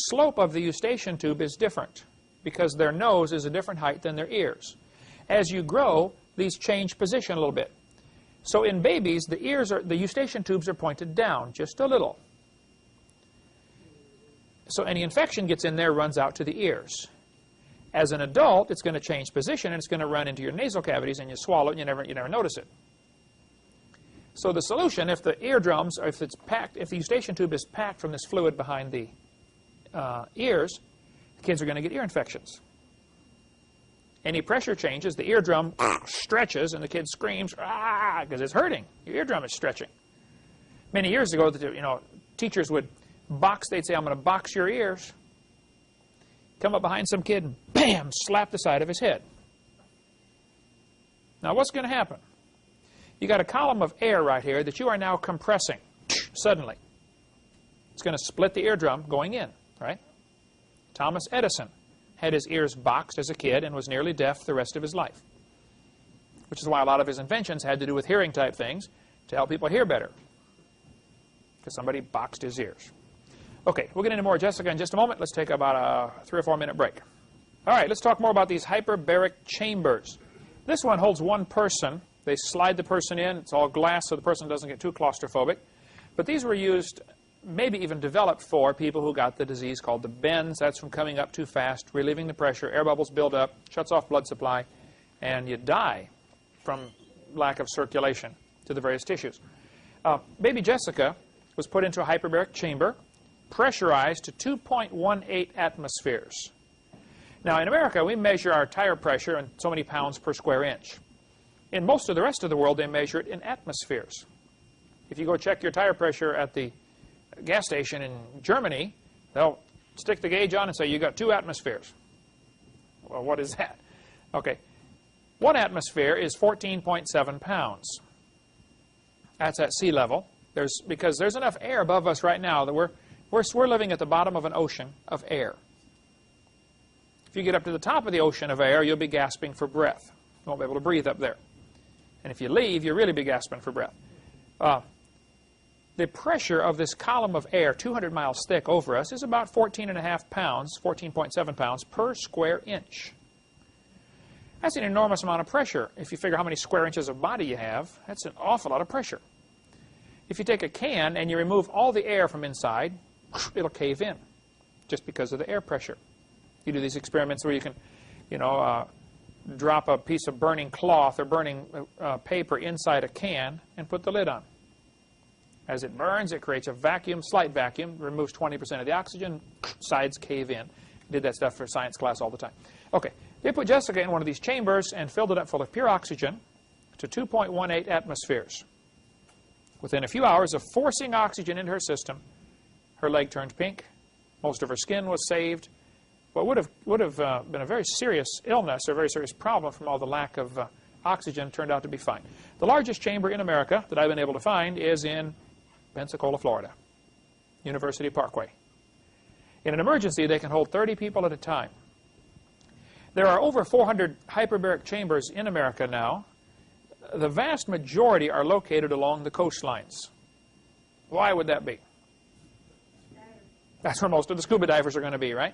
slope of the eustachian tube is different because their nose is a different height than their ears. As you grow, these change position a little bit. So in babies, the eustachian tubes are pointed down just a little. So any infection gets in there, runs out to the ears. As an adult, it's going to change position, and it's going to run into your nasal cavities, and you swallow it, and you never notice it. So the solution, if the eardrums, or if the eustachian tube is packed from this fluid behind the ears, the kids are going to get ear infections. Any pressure changes, the eardrum stretches, and the kid screams, ah, because it's hurting. Your eardrum is stretching. Many years ago, teachers would box. They'd say, I'm going to box your ears. Come up behind some kid and bam, slap the side of his head. Now, what's going to happen? You got a column of air right here that you are now compressing suddenly. It's going to split the eardrum going in, right? Thomas Edison had his ears boxed as a kid and was nearly deaf the rest of his life, which is why a lot of his inventions had to do with hearing type things to help people hear better, because somebody boxed his ears. Okay, we'll get into more Jessica in just a moment. Let's take about a 3 or 4 minute break. All right, let's talk more about these hyperbaric chambers. This one holds one person. They slide the person in. It's all glass so the person doesn't get too claustrophobic. But these were used, maybe even developed for people who got the disease called the bends. That's from coming up too fast, relieving the pressure, air bubbles build up, shuts off blood supply, and you die from lack of circulation to the various tissues. Baby Jessica was put into a hyperbaric chamber, pressurized to 2.18 atmospheres. Now, in America, we measure our tire pressure in so many pounds per square inch. In most of the rest of the world, they measure it in atmospheres. If you go check your tire pressure at the gas station in Germany, they'll stick the gauge on and say, you got 2 atmospheres. Well, what is that? Okay. 1 atmosphere is 14.7 pounds. That's at sea level. Because there's enough air above us right now that we're living at the bottom of an ocean of air. If you get up to the top of the ocean of air, you'll be gasping for breath. You won't be able to breathe up there. And if you leave, you'll really be gasping for breath. The pressure of this column of air, 200 miles thick over us, is about 14.5 pounds, 14.7 pounds per square inch. That's an enormous amount of pressure. If you figure how many square inches of body you have, that's an awful lot of pressure. If you take a can and you remove all the air from inside, it'll cave in just because of the air pressure. You do these experiments where you can, drop a piece of burning cloth or burning paper inside a can and put the lid on. As it burns, it creates a vacuum, slight vacuum, removes 20% of the oxygen, sides cave in. Did that stuff for science class all the time. Okay, they put Jessica in one of these chambers and filled it up full of pure oxygen to 2.18 atmospheres. Within a few hours of forcing oxygen into her system, her leg turned pink. Most of her skin was saved. What would have been a very serious illness or a very serious problem from all the lack of oxygen turned out to be fine. The largest chamber in America that I've been able to find is in Pensacola, Florida, University Parkway. In an emergency, they can hold 30 people at a time. There are over 400 hyperbaric chambers in America now. The vast majority are located along the coastlines. Why would that be? That's where most of the scuba divers are going to be, right?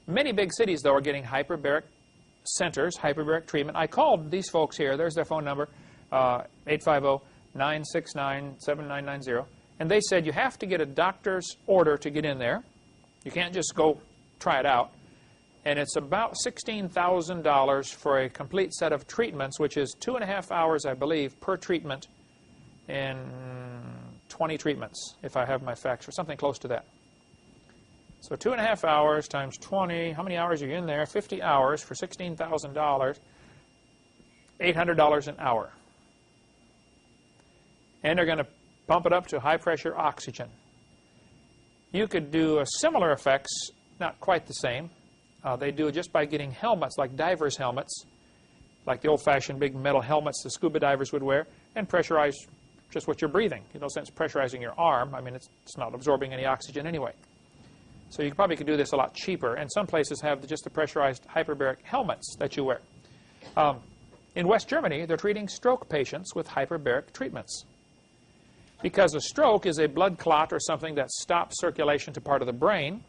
Many big cities, though, are getting hyperbaric centers, hyperbaric treatment. I called these folks here. There's their phone number, 850-969-7990. And they said you have to get a doctor's order to get in there. You can't just go try it out. And it's about $16,000 for a complete set of treatments, which is 2.5 hours, I believe, per treatment, and 20 treatments, if I have my facts, or something close to that. So 2.5 hours times 20, how many hours are you in there? 50 hours for $16,000, $800 an hour. And they're going to pump it up to high-pressure oxygen. You could do similar effects, not quite the same. They do it just by getting helmets, like divers' helmets, like the old-fashioned big metal helmets the scuba divers would wear, and pressurize just what you're breathing. In no sense pressurizing your arm. I mean, it's not absorbing any oxygen anyway. So you probably could do this a lot cheaper. And some places have just the pressurized hyperbaric helmets that you wear. In West Germany, they're treating stroke patients with hyperbaric treatments. Because a stroke is a blood clot or something that stops circulation to part of the brain.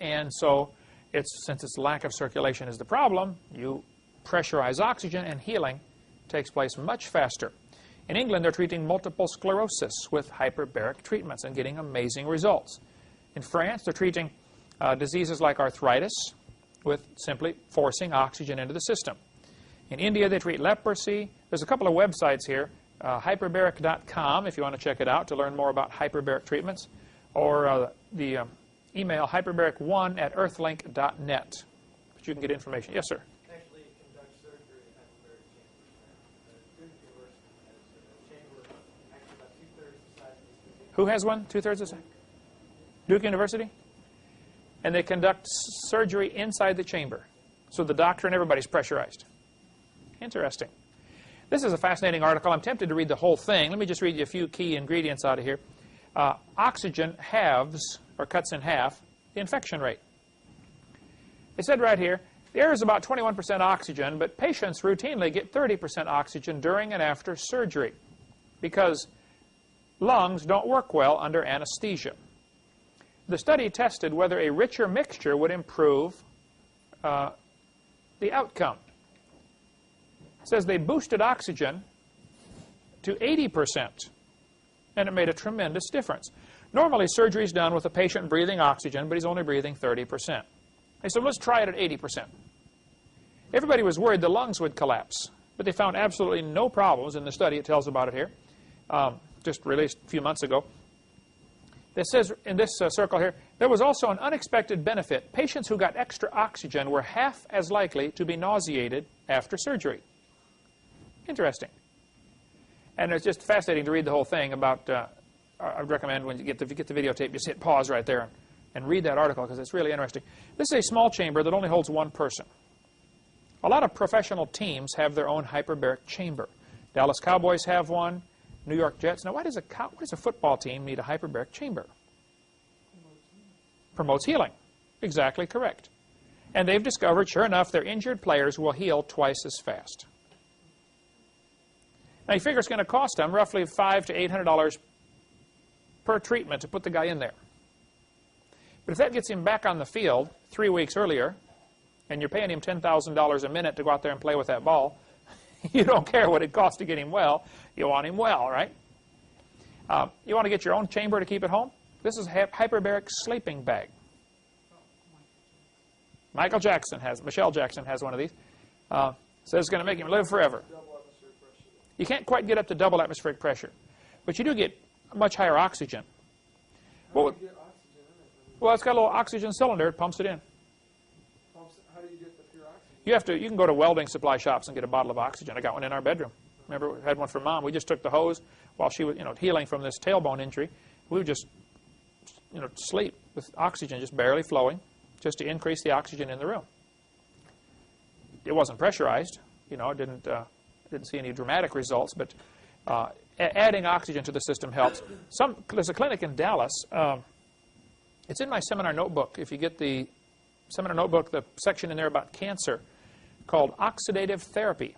And so since its lack of circulation is the problem, you pressurize oxygen and healing takes place much faster. In England, they're treating multiple sclerosis with hyperbaric treatments and getting amazing results. In France, they're treating diseases like arthritis with simply forcing oxygen into the system. In India, they treat leprosy. There's a couple of websites here, hyperbaric.com, if you want to check it out to learn more about hyperbaric treatments, or the email hyperbaric1@earthlink.net. But you can get information. Yes, sir? Actually, it conducts surgery in hyperbaric chambers. Duke University has a chamber actually about 2/3 the size of this. Who has one? 2/3 the size? Duke University? And they conduct surgery inside the chamber. So the doctor and everybody's pressurized. Interesting. This is a fascinating article. I'm tempted to read the whole thing. Let me just read you a few key ingredients out of here. Oxygen halves, or cuts in half, the infection rate. They said right here, the air is about 21% oxygen, but patients routinely get 30% oxygen during and after surgery because lungs don't work well under anesthesia. The study tested whether a richer mixture would improve the outcome. It says they boosted oxygen to 80%, and it made a tremendous difference. Normally, surgery is done with a patient breathing oxygen, but he's only breathing 30%. They said, let's try it at 80%. Everybody was worried the lungs would collapse, but they found absolutely no problems in the study. It tells about it here, just released a few months ago. It says in this circle here, there was also an unexpected benefit. Patients who got extra oxygen were half as likely to be nauseated after surgery. Interesting. And it's just fascinating to read the whole thing about, I would recommend when you get the videotape, just hit pause right there and read that article because it's really interesting. This is a small chamber that only holds one person. A lot of professional teams have their own hyperbaric chamber. Dallas Cowboys have one. New York Jets. Now, why does a football team need a hyperbaric chamber? Promotes healing. Exactly correct. And they've discovered, sure enough, their injured players will heal twice as fast. Now, you figure it's going to cost them roughly $500 to $800 per treatment to put the guy in there. But if that gets him back on the field 3 weeks earlier, and you're paying him $10,000 a minute to go out there and play with that ball, you don't care what it costs to get him well. You want him well, right? You want to get your own chamber to keep at home? This is a hyperbaric sleeping bag. Michael Jackson has, Michelle Jackson has one of these. Says it's going to make him live forever. You can't quite get up to double atmospheric pressure, but you do get much higher oxygen. Well, it's got a little oxygen cylinder. It pumps it in. How do you get the pure oxygen? You can go to welding supply shops and get a bottle of oxygen. I got one in our bedroom. Remember, we had one for Mom. We just took the hose while she was, healing from this tailbone injury. We would just, sleep with oxygen just barely flowing, just to increase the oxygen in the room. It wasn't pressurized. Didn't see any dramatic results, but adding oxygen to the system helps. There's a clinic in Dallas. It's in my seminar notebook. If you get the seminar notebook, the section in there about cancer called oxidative therapy.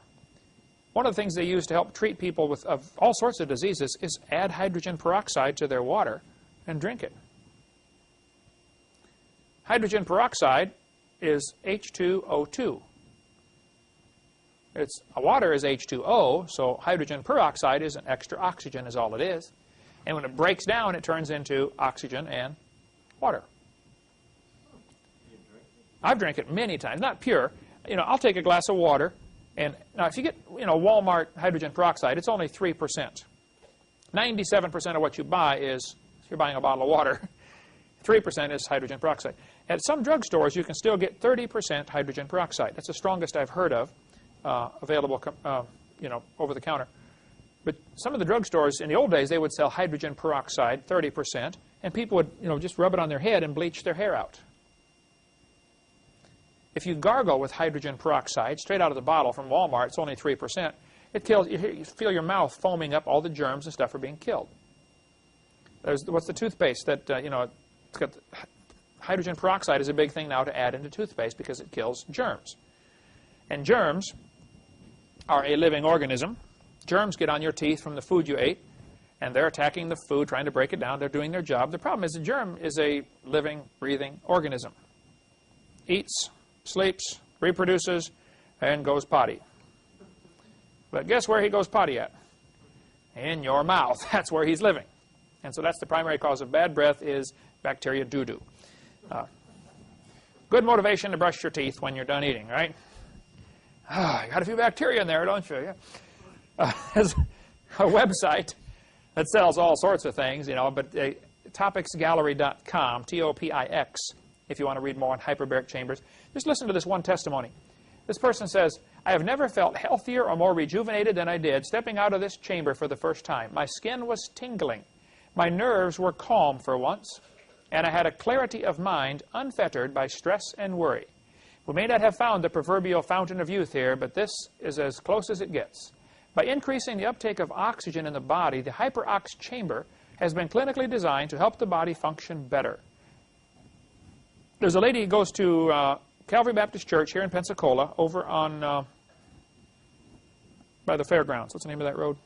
One of the things they use to help treat people with all sorts of diseases is add hydrogen peroxide to their water and drink it. Hydrogen peroxide is H2O2. Water is H2O, so hydrogen peroxide is an extra oxygen is all it is. And when it breaks down, it turns into oxygen and water. I've drank it many times. Not pure. You know, I'll take a glass of water, and now if you get, you know, Walmart hydrogen peroxide, it's only 3%. 97% of what you buy is, if you're buying a bottle of water, 3% is hydrogen peroxide. At some drugstores, you can still get 30% hydrogen peroxide. That's the strongest I've heard of, available, you know, over the counter. But some of the drugstores, in the old days, they would sell hydrogen peroxide, 30%, and people would, you know, just rub it on their head and bleach their hair out. If you gargle with hydrogen peroxide straight out of the bottle from Walmart, it's only 3%. It kills, you feel your mouth foaming up, all the germs and stuff are being killed. What's the toothpaste that, you know, it's got hydrogen peroxide is a big thing now to add into toothpaste because it kills germs. And germs are a living organism. Germs get on your teeth from the food you ate, and they're attacking the food, trying to break it down. They're doing their job. The problem is the germ is a living, breathing organism. Eats, sleeps, reproduces, and goes potty. But guess where he goes potty at? In your mouth. That's where he's living. And so that's the primary cause of bad breath is bacteria doo-doo. Good motivation to brush your teeth when you're done eating, right? You got a few bacteria in there, don't you? Yeah. There's a website that sells all sorts of things, you know, but topicsgallery.com, T-O-P-I-X, if you want to read more on hyperbaric chambers. Just listen to this one testimony. This person says, I have never felt healthier or more rejuvenated than I did stepping out of this chamber for the first time. My skin was tingling. My nerves were calm for once, and I had a clarity of mind unfettered by stress and worry. We may not have found the proverbial fountain of youth here, but this is as close as it gets. By increasing the uptake of oxygen in the body, the hyperox chamber has been clinically designed to help the body function better. There's a lady who goes to Calvary Baptist Church here in Pensacola, over on by the fairgrounds. What's the name of that road?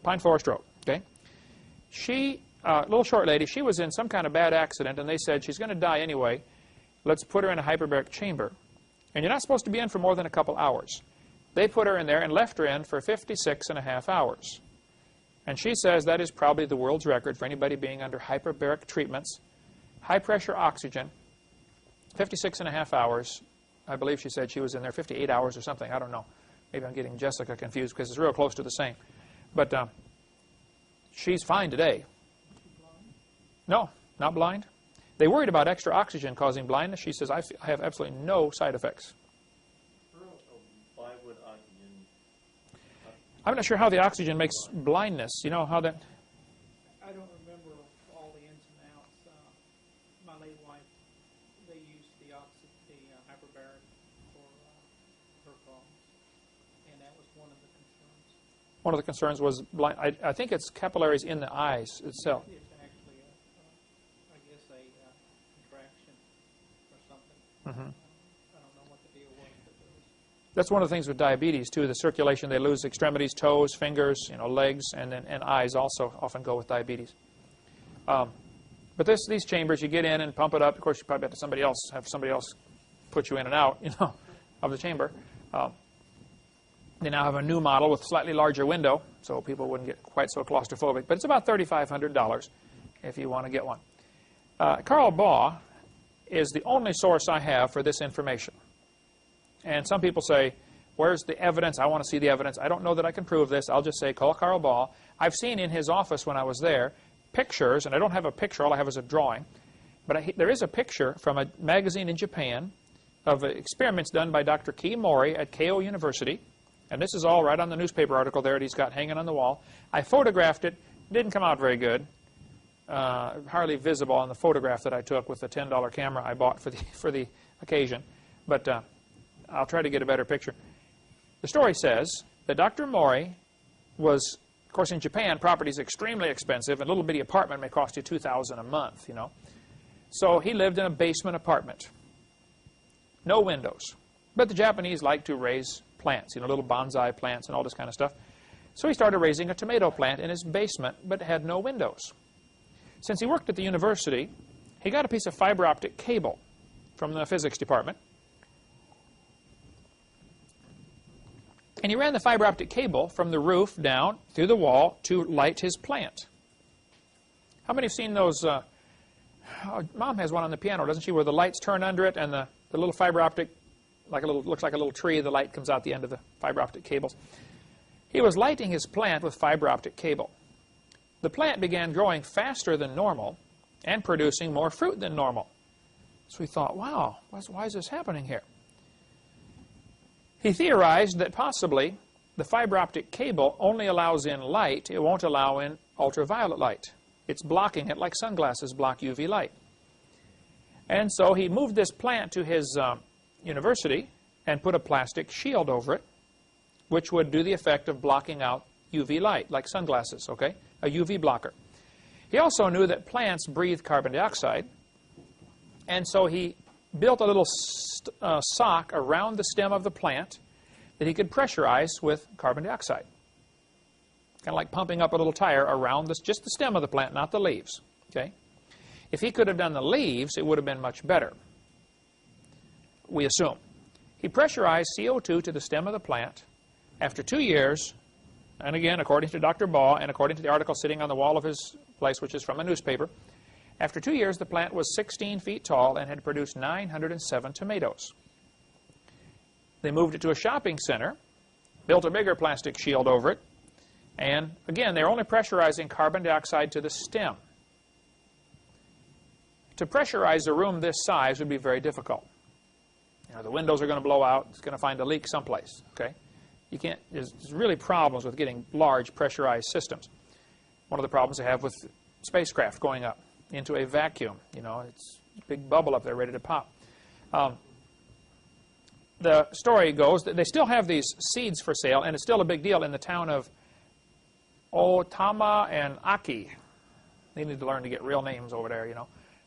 Pine Forest Road. Okay. She, little short lady, she was in some kind of bad accident, and they said she's going to die anyway. Let's put her in a hyperbaric chamber. And you're not supposed to be in for more than a couple hours. They put her in there and left her in for 56.5 hours. And she says that is probably the world's record for anybody being under hyperbaric treatments. High-pressure oxygen, 56.5 hours. I believe she said she was in there 58 hours or something. I don't know. Maybe I'm getting Jessica confused because it's real close to the same. But she's fine today. No, not blind. They worried about extra oxygen causing blindness. She says, I have absolutely no side effects. Why would oxygen... I'm not sure how the oxygen makes blindness. You know how that... I don't remember all the ins and outs. My late wife, they used the hyperbaric for her problems, and that was one of the concerns. One of the concerns was blind. I think it's capillaries in the eyes itself. It's actually, I guess, a contraction or something. Mm-hmm. I don't know what the deal was, but it was. That's one of the things with diabetes too. The circulation, they lose extremities, toes, fingers, you know, legs, and eyes also often go with diabetes. But these chambers, you get in and pump it up. Of course, you probably have somebody else put you in and out, you know, of the chamber. They now have a new model with slightly larger window, so people wouldn't get quite so claustrophobic. But it's about $3,500 if you want to get one. Carl Baugh is the only source I have for this information. And some people say, where's the evidence? I want to see the evidence. I don't know that I can prove this. I'll just say, call Carl Baugh. I've seen in his office when I was there pictures, and I don't have a picture. All I have is a drawing. But there is a picture from a magazine in Japan of experiments done by Dr. Kei Mori at Keio University. And this is all right on the newspaper article there that he's got hanging on the wall. I photographed it. It didn't come out very good. Hardly visible on the photograph that I took with the $10 camera I bought for the occasion. But I'll try to get a better picture. The story says that Dr. Mori was, of course, in Japan, property is extremely expensive. A little bitty apartment may cost you $2,000 a month, you know. So he lived in a basement apartment. No windows. But the Japanese like to raise plants, you know, little bonsai plants and all this kind of stuff. So he started raising a tomato plant in his basement, but had no windows. Since he worked at the university, he got a piece of fiber optic cable from the physics department. And he ran the fiber optic cable from the roof down through the wall to light his plant. How many have seen those? Mom has one on the piano, doesn't she, where the lights turn under it and the little fiber optic, looks like a little tree, the light comes out the end of the fiber optic cables. He was lighting his plant with fiber optic cable. The plant began growing faster than normal and producing more fruit than normal. So he thought, wow, why is this happening here? He theorized that possibly the fiber optic cable only allows in light, it won't allow in ultraviolet light. It's blocking it like sunglasses block UV light. And so he moved this plant to his university and put a plastic shield over it, which would do the effect of blocking out UV light, like sunglasses, okay? A UV blocker. He also knew that plants breathe carbon dioxide, and so he built a little sock around the stem of the plant that he could pressurize with carbon dioxide. Kind of like pumping up a little tire around just the stem of the plant, not the leaves, okay? If he could have done the leaves, it would have been much better, we assume. He pressurized CO2 to the stem of the plant. After 2 years, and again, according to Dr. Baugh, and according to the article sitting on the wall of his place, which is from a newspaper, after 2 years, the plant was 16 feet tall and had produced 907 tomatoes. They moved it to a shopping center, built a bigger plastic shield over it, and again, they're only pressurizing carbon dioxide to the stem. To pressurize a room this size would be very difficult. You know, the windows are going to blow out. It's going to find a leak someplace, okay? You can't, there's really problems with getting large pressurized systems. One of the problems they have with spacecraft going up into a vacuum, you know, it's a big bubble up there ready to pop. The story goes that they still have these seeds for sale, and it's still a big deal in the town of Otama and Aki. They need to learn to get real names over there, you know,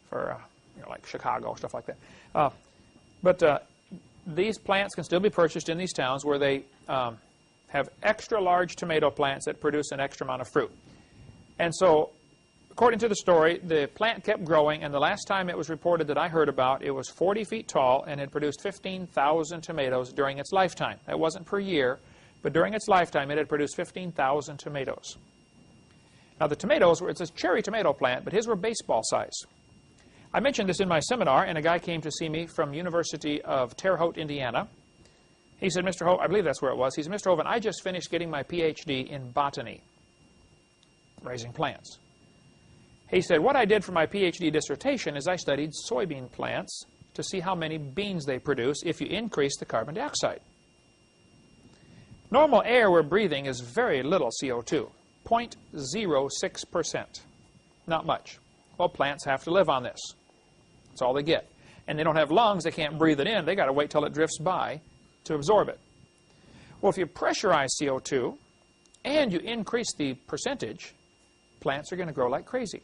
for like Chicago, stuff like that. But these plants can still be purchased in these towns where they have extra large tomato plants that produce an extra amount of fruit. And so, according to the story, the plant kept growing, and the last time it was reported that I heard about, it was 40 feet tall and had produced 15,000 tomatoes during its lifetime. That wasn't per year, but during its lifetime it had produced 15,000 tomatoes. Now the tomatoes it's a cherry tomato plant, but his were baseball size. I mentioned this in my seminar, and a guy came to see me from University of Terre Haute, Indiana. He said, Mr. Hovind, I believe that's where it was. He said, Mr. Hovind, I just finished getting my PhD in botany, raising plants. He said, what I did for my PhD dissertation is I studied soybean plants to see how many beans they produce if you increase the carbon dioxide. Normal air we're breathing is very little CO2, 0.06%, not much. Well, plants have to live on this. That's all they get. And they don't have lungs, they can't breathe it in. They got to wait till it drifts by to absorb it. Well, if you pressurize CO2 and you increase the percentage, plants are going to grow like crazy.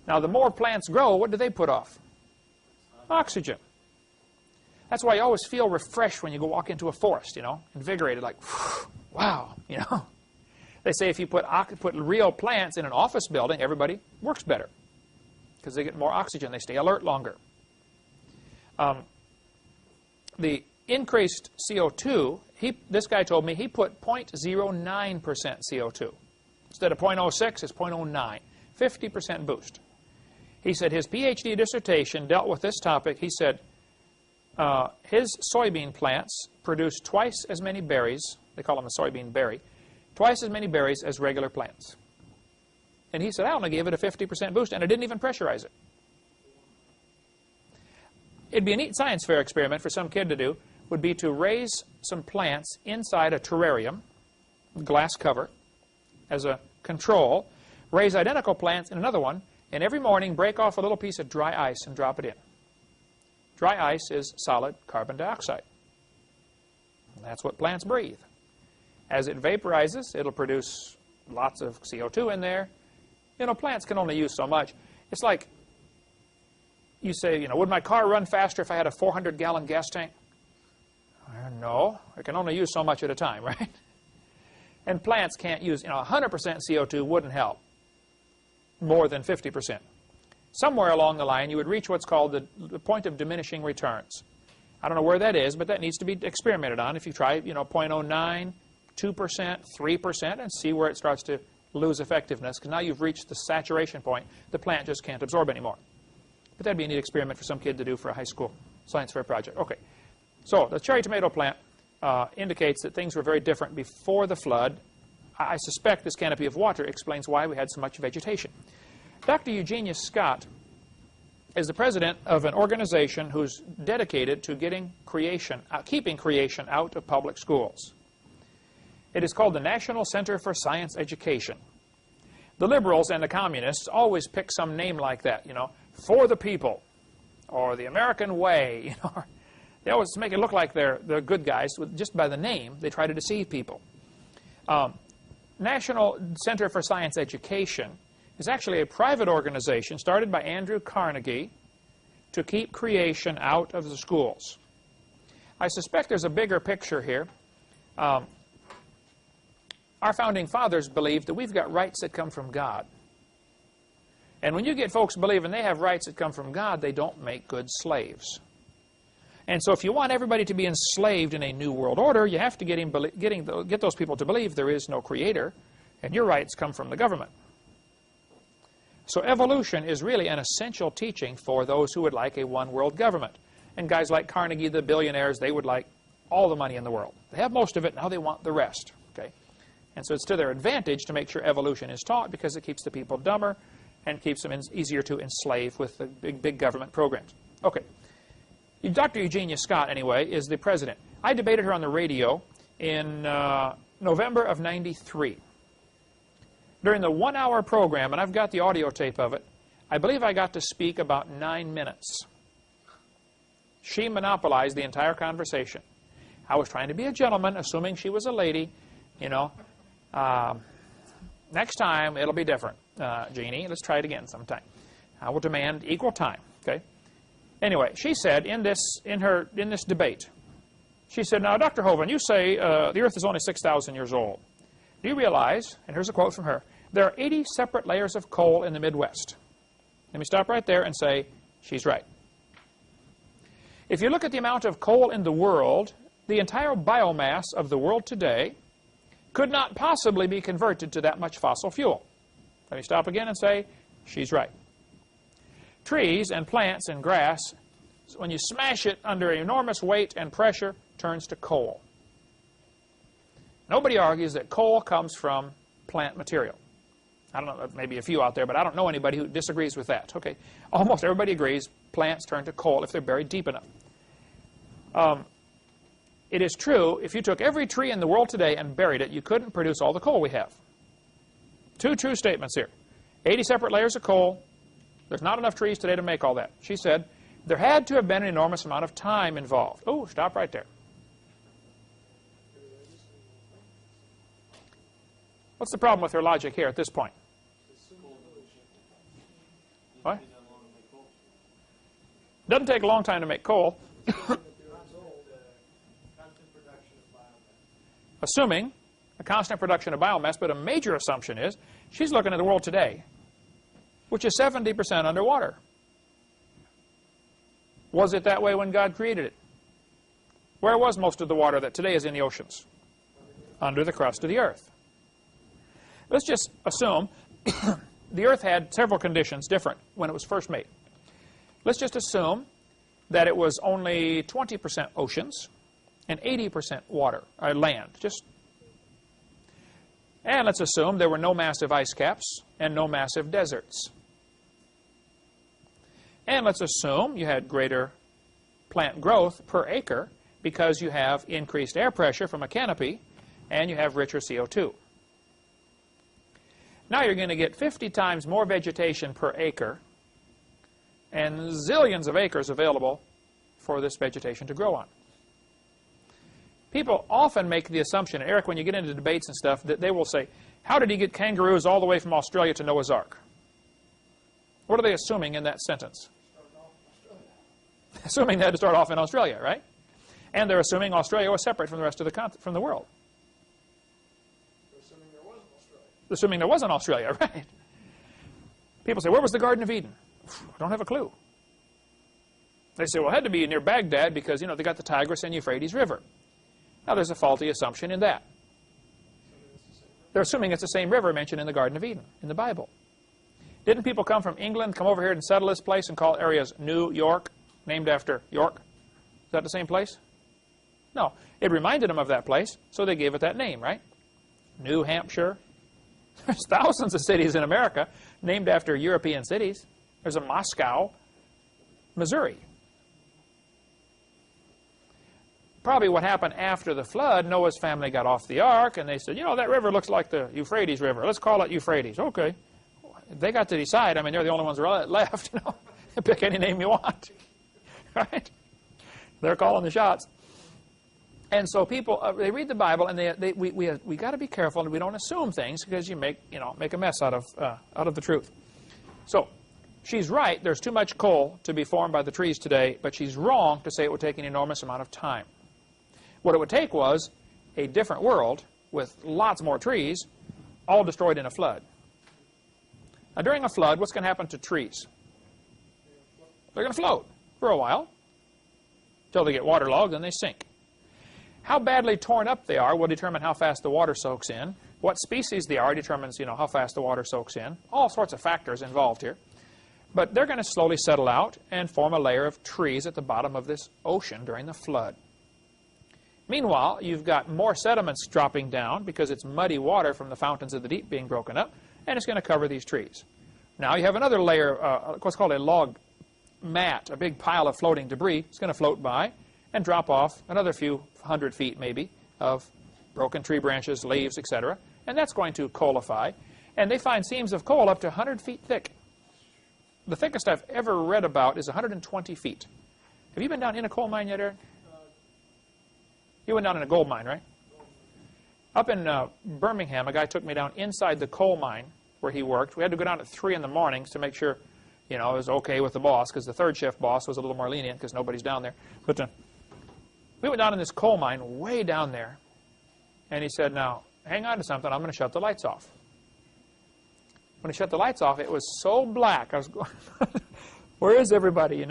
Now, the more plants grow, what do they put off? Oxygen. That's why you always feel refreshed when you go walk into a forest, you know, invigorated, like, wow, you know. They say if you put real plants in an office building, everybody works better because they get more oxygen. They stay alert longer. The increased CO2, this guy told me he put 0.09% CO2. Instead of 0.06, it's 0.09, 50% boost. He said his PhD dissertation dealt with this topic. He said his soybean plants produce twice as many berries, they call them a soybean berry, twice as many berries as regular plants. And he said, I only gave it a 50% boost, and I didn't even pressurize it. It'd be a neat science fair experiment for some kid to do, would be to raise some plants inside a terrarium, glass cover, as a control, raise identical plants in another one, and every morning break off a little piece of dry ice and drop it in. Dry ice is solid carbon dioxide. And that's what plants breathe. As it vaporizes, it'll produce lots of CO2 in there. You know, plants can only use so much. It's like you say, you know, would my car run faster if I had a 400-gallon gas tank? No, it can only use so much at a time, right? And plants can't use, you know, 100% CO2 wouldn't help more than 50%. somewhere along the line you would reach what's called the point of diminishing returns. I don't know where that is, but that needs to be experimented on. If you try, 0.09, 2%, 3%, and see where it starts to lose effectiveness, because now you've reached the saturation point. The plant just can't absorb anymore. But that'd be a neat experiment for some kid to do for a high school science fair project. Okay, so the cherry tomato plant indicates that things were very different before the flood. I suspect this canopy of water explains why we had so much vegetation. Dr. Eugenius Scott is the president of an organization who's dedicated to keeping creation out of public schools. It is called the National Center for Science Education. The liberals and the communists always pick some name like that, for the people, or the American way. They always make it look like they're good guys. Just by the name, they try to deceive people. National Center for Science Education is actually a private organization started by Andrew Carnegie to keep creation out of the schools. I suspect there's a bigger picture here. Our founding fathers believed that we've got rights that come from God. And when you get folks believing they have rights that come from God, they don't make good slaves. And so if you want everybody to be enslaved in a new world order, you have to get those people to believe there is no creator, and your rights come from the government. So evolution is really an essential teaching for those who would like a one-world government. And guys like Carnegie, the billionaires, they would like all the money in the world. They have most of it, now they want the rest. Okay? And so it's to their advantage to make sure evolution is taught, because it keeps the people dumber and keeps them easier to enslave with the big government programs. Okay. Dr. Eugenia Scott, anyway, is the president. I debated her on the radio in November of '93. During the 1-hour program, and I've got the audio tape of it, I believe I got to speak about 9 minutes. She monopolized the entire conversation. I was trying to be a gentleman, assuming she was a lady. Next time, it'll be different, Jeannie. Let's try it again sometime. I will demand equal time, okay? Anyway, she said in this debate, she said, now, Dr. Hovind, you say the Earth is only 6,000 years old. Do you realize, and here's a quote from her, there are 80 separate layers of coal in the Midwest. Let me stop right there and say, she's right. If you look at the amount of coal in the world, the entire biomass of the world today could not possibly be converted to that much fossil fuel. Let me stop again and say, she's right. Trees and plants and grass, when you smash it under enormous weight and pressure, turns to coal. Nobody argues that coal comes from plant material. I don't know, maybe a few out there, but I don't know anybody who disagrees with that. Okay, almost everybody agrees plants turn to coal if they're buried deep enough. It is true, if you took every tree in the world today and buried it, you couldn't produce all the coal we have. Two true statements here. 80 separate layers of coal. There's not enough trees today to make all that. She said, there had to have been an enormous amount of time involved. Oh, stop right there. What's the problem with her logic here at this point? What? Doesn't take a long time to make coal. Assuming a constant production of biomass, but a major assumption is she's looking at the world today, which is 70% underwater. Was it that way when God created it? Where was most of the water that today is in the oceans? Under the crust of the earth. Let's just assume the earth had several conditions different when it was first made. Let's just assume that it was only 20% oceans and 80% water, or land. And let's assume there were no massive ice caps and no massive deserts. And let's assume you had greater plant growth per acre because you have increased air pressure from a canopy and you have richer CO2. Now you're going to get 50 times more vegetation per acre and zillions of acres available for this vegetation to grow on. People often make the assumption, and Eric, when you get into debates and stuff, that they will say, how did he get kangaroos all the way from Australia to Noah's Ark? What are they assuming in that sentence? Assuming they had to start off in Australia, right? And they're assuming Australia was separate from the rest of the world. Assuming there was an Australia. Assuming there was an Australia, right? People say, where was the Garden of Eden? I don't have a clue. They say, well, it had to be near Baghdad because, you know, they got the Tigris and Euphrates River. Now, there's a faulty assumption in that. They're assuming it's the same river mentioned in the Garden of Eden, in the Bible. Didn't people come from England, come over here and settle this place and call areas New York, named after York? Is that the same place? No. It reminded them of that place, so they gave it that name, right? New Hampshire. There's thousands of cities in America named after European cities. There's a Moscow, Missouri. Probably what happened after the flood, Noah's family got off the ark, and they said, you know, that river looks like the Euphrates River. Let's call it Euphrates. Okay. They got to decide. I mean, they're the only ones left, you know. Pick any name you want. Right? They're calling the shots. And so people, they read the Bible, and we got to be careful that we don't assume things because you make a mess out of the truth. So, she's right. There's too much coal to be formed by the trees today, but she's wrong to say it would take an enormous amount of time. What it would take was a different world with lots more trees, all destroyed in a flood. Now, during a flood, what's going to happen to trees? They're going to float for a while until they get waterlogged, and they sink. How badly torn up they are will determine how fast the water soaks in. What species they are determines, how fast the water soaks in. All sorts of factors involved here. But they're going to slowly settle out and form a layer of trees at the bottom of this ocean during the flood. Meanwhile, you've got more sediments dropping down because it's muddy water from the fountains of the deep being broken up, and it's going to cover these trees. Now you have another layer, what's called a log mat, a big pile of floating debris. It's going to float by and drop off another few hundred feet maybe of broken tree branches, leaves, etc. And that's going to coalify. And they find seams of coal up to 100 feet thick. The thickest I've ever read about is 120 feet. Have you been down in a coal mine yet, Aaron? You went down in a gold mine, right? Up in Birmingham, a guy took me down inside the coal mine where he worked. We had to go down at 3 in the mornings to make sure, it was okay with the boss, because the third shift boss was a little more lenient because nobody's down there. But we went down in this coal mine way down there, and he said, now, hang on to something. I'm going to shut the lights off. When he shut the lights off, it was so black. I was going, where is everybody,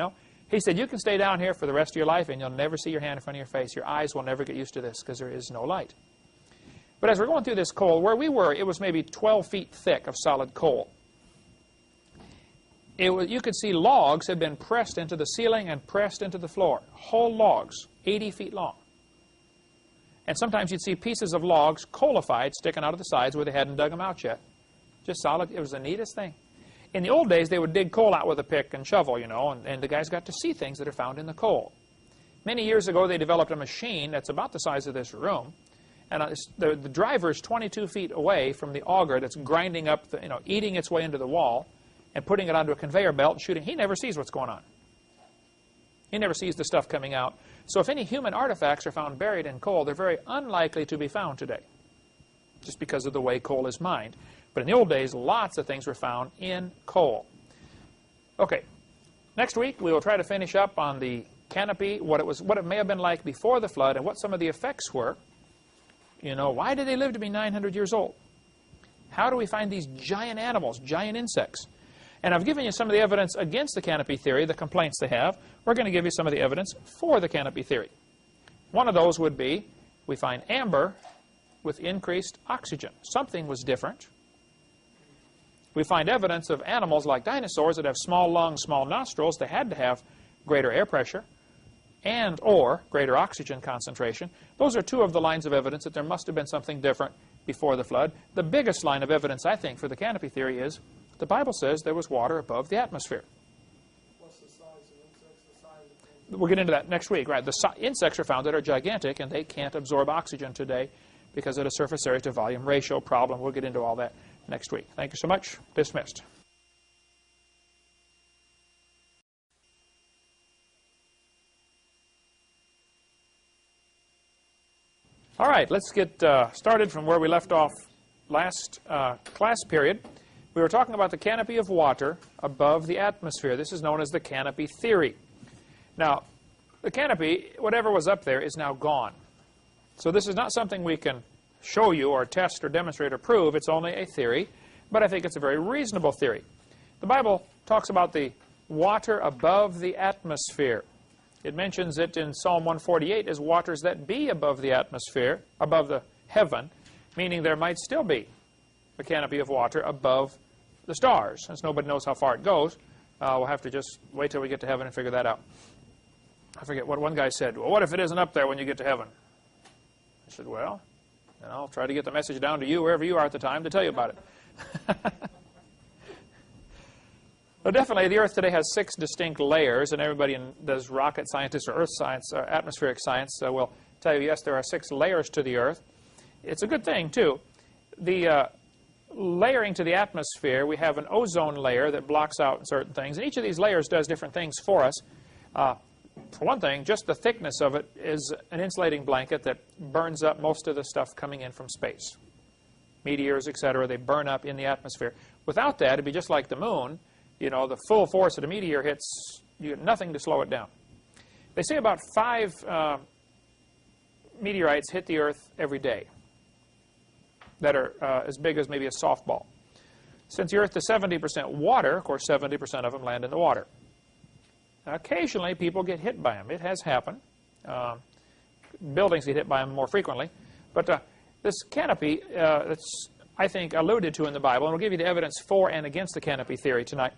He said, you can stay down here for the rest of your life, and you'll never see your hand in front of your face. Your eyes will never get used to this because there is no light. But as we're going through this coal, where we were, it was maybe 12 feet thick of solid coal. You could see logs had been pressed into the ceiling and pressed into the floor. Whole logs, 80 feet long. And sometimes you'd see pieces of logs coalified, sticking out of the sides where they hadn't dug them out yet. Just solid. It was the neatest thing. In the old days, they would dig coal out with a pick and shovel, and the guys got to see things that are found in the coal. Many years ago, they developed a machine that's about the size of this room, and the driver is 22 feet away from the auger that's grinding up, eating its way into the wall and putting it onto a conveyor belt and shooting. He never sees what's going on. He never sees the stuff coming out. So if any human artifacts are found buried in coal, they're very unlikely to be found today, just because of the way coal is mined. But in the old days, lots of things were found in coal. Okay, next week we will try to finish up on the canopy, what it may have been like before the flood, and what some of the effects were. Why did they live to be 900 years old? How do we find these giant animals, giant insects? And I've given you some of the evidence against the canopy theory, the complaints they have. We're going to give you some of the evidence for the canopy theory. One of those would be, we find amber with increased oxygen. Something was different. We find evidence of animals like dinosaurs that have small lungs, small nostrils. They had to have greater air pressure and or greater oxygen concentration. Those are two of the lines of evidence that there must have been something different before the flood. The biggest line of evidence, I think, for the canopy theory is the Bible says there was water above the atmosphere. What's the size of insects, the size of things? We'll get into that next week, right? The insects are found that are gigantic, and they can't absorb oxygen today because of the surface area to volume ratio problem. We'll get into all that next week. Thank you so much. Dismissed. All right, let's get started from where we left off last class period. We were talking about the canopy of water above the atmosphere. This is known as the canopy theory. Now, the canopy, whatever was up there, is now gone. So this is not something we can show you or test or demonstrate or prove. It's only a theory, but I think it's a very reasonable theory. The Bible talks about the water above the atmosphere. It mentions it in Psalm 148 as waters that be above the atmosphere, above the heaven, meaning there might still be a canopy of water above the stars. Since nobody knows how far it goes, we'll have to just wait till we get to heaven and figure that out. I forget what one guy said. Well, what if it isn't up there when you get to heaven? I said, well, then I'll try to get the message down to you, wherever you are at the time, to tell you about it. Well, definitely, the Earth today has 6 distinct layers, and everybody does rocket scientists or earth science, or atmospheric science, will tell you, yes, there are 6 layers to the Earth. It's a good thing, too. The layering to the atmosphere, we have an ozone layer that blocks out certain things, and each of these layers does different things for us. For one thing, just the thickness of it is an insulating blanket that burns up most of the stuff coming in from space. Meteors, etc., they burn up in the atmosphere. Without that, it'd be just like the moon. You know, the full force of the meteor hits, you get nothing to slow it down. They say about 5 meteorites hit the Earth every day that are as big as maybe a softball. Since the Earth is 70% water, of course 70% of them land in the water. Occasionally people get hit by them. It has happened. Buildings get hit by them more frequently. But this canopy that's, I think, alluded to in the Bible, and we'll give you the evidence for and against the canopy theory tonight.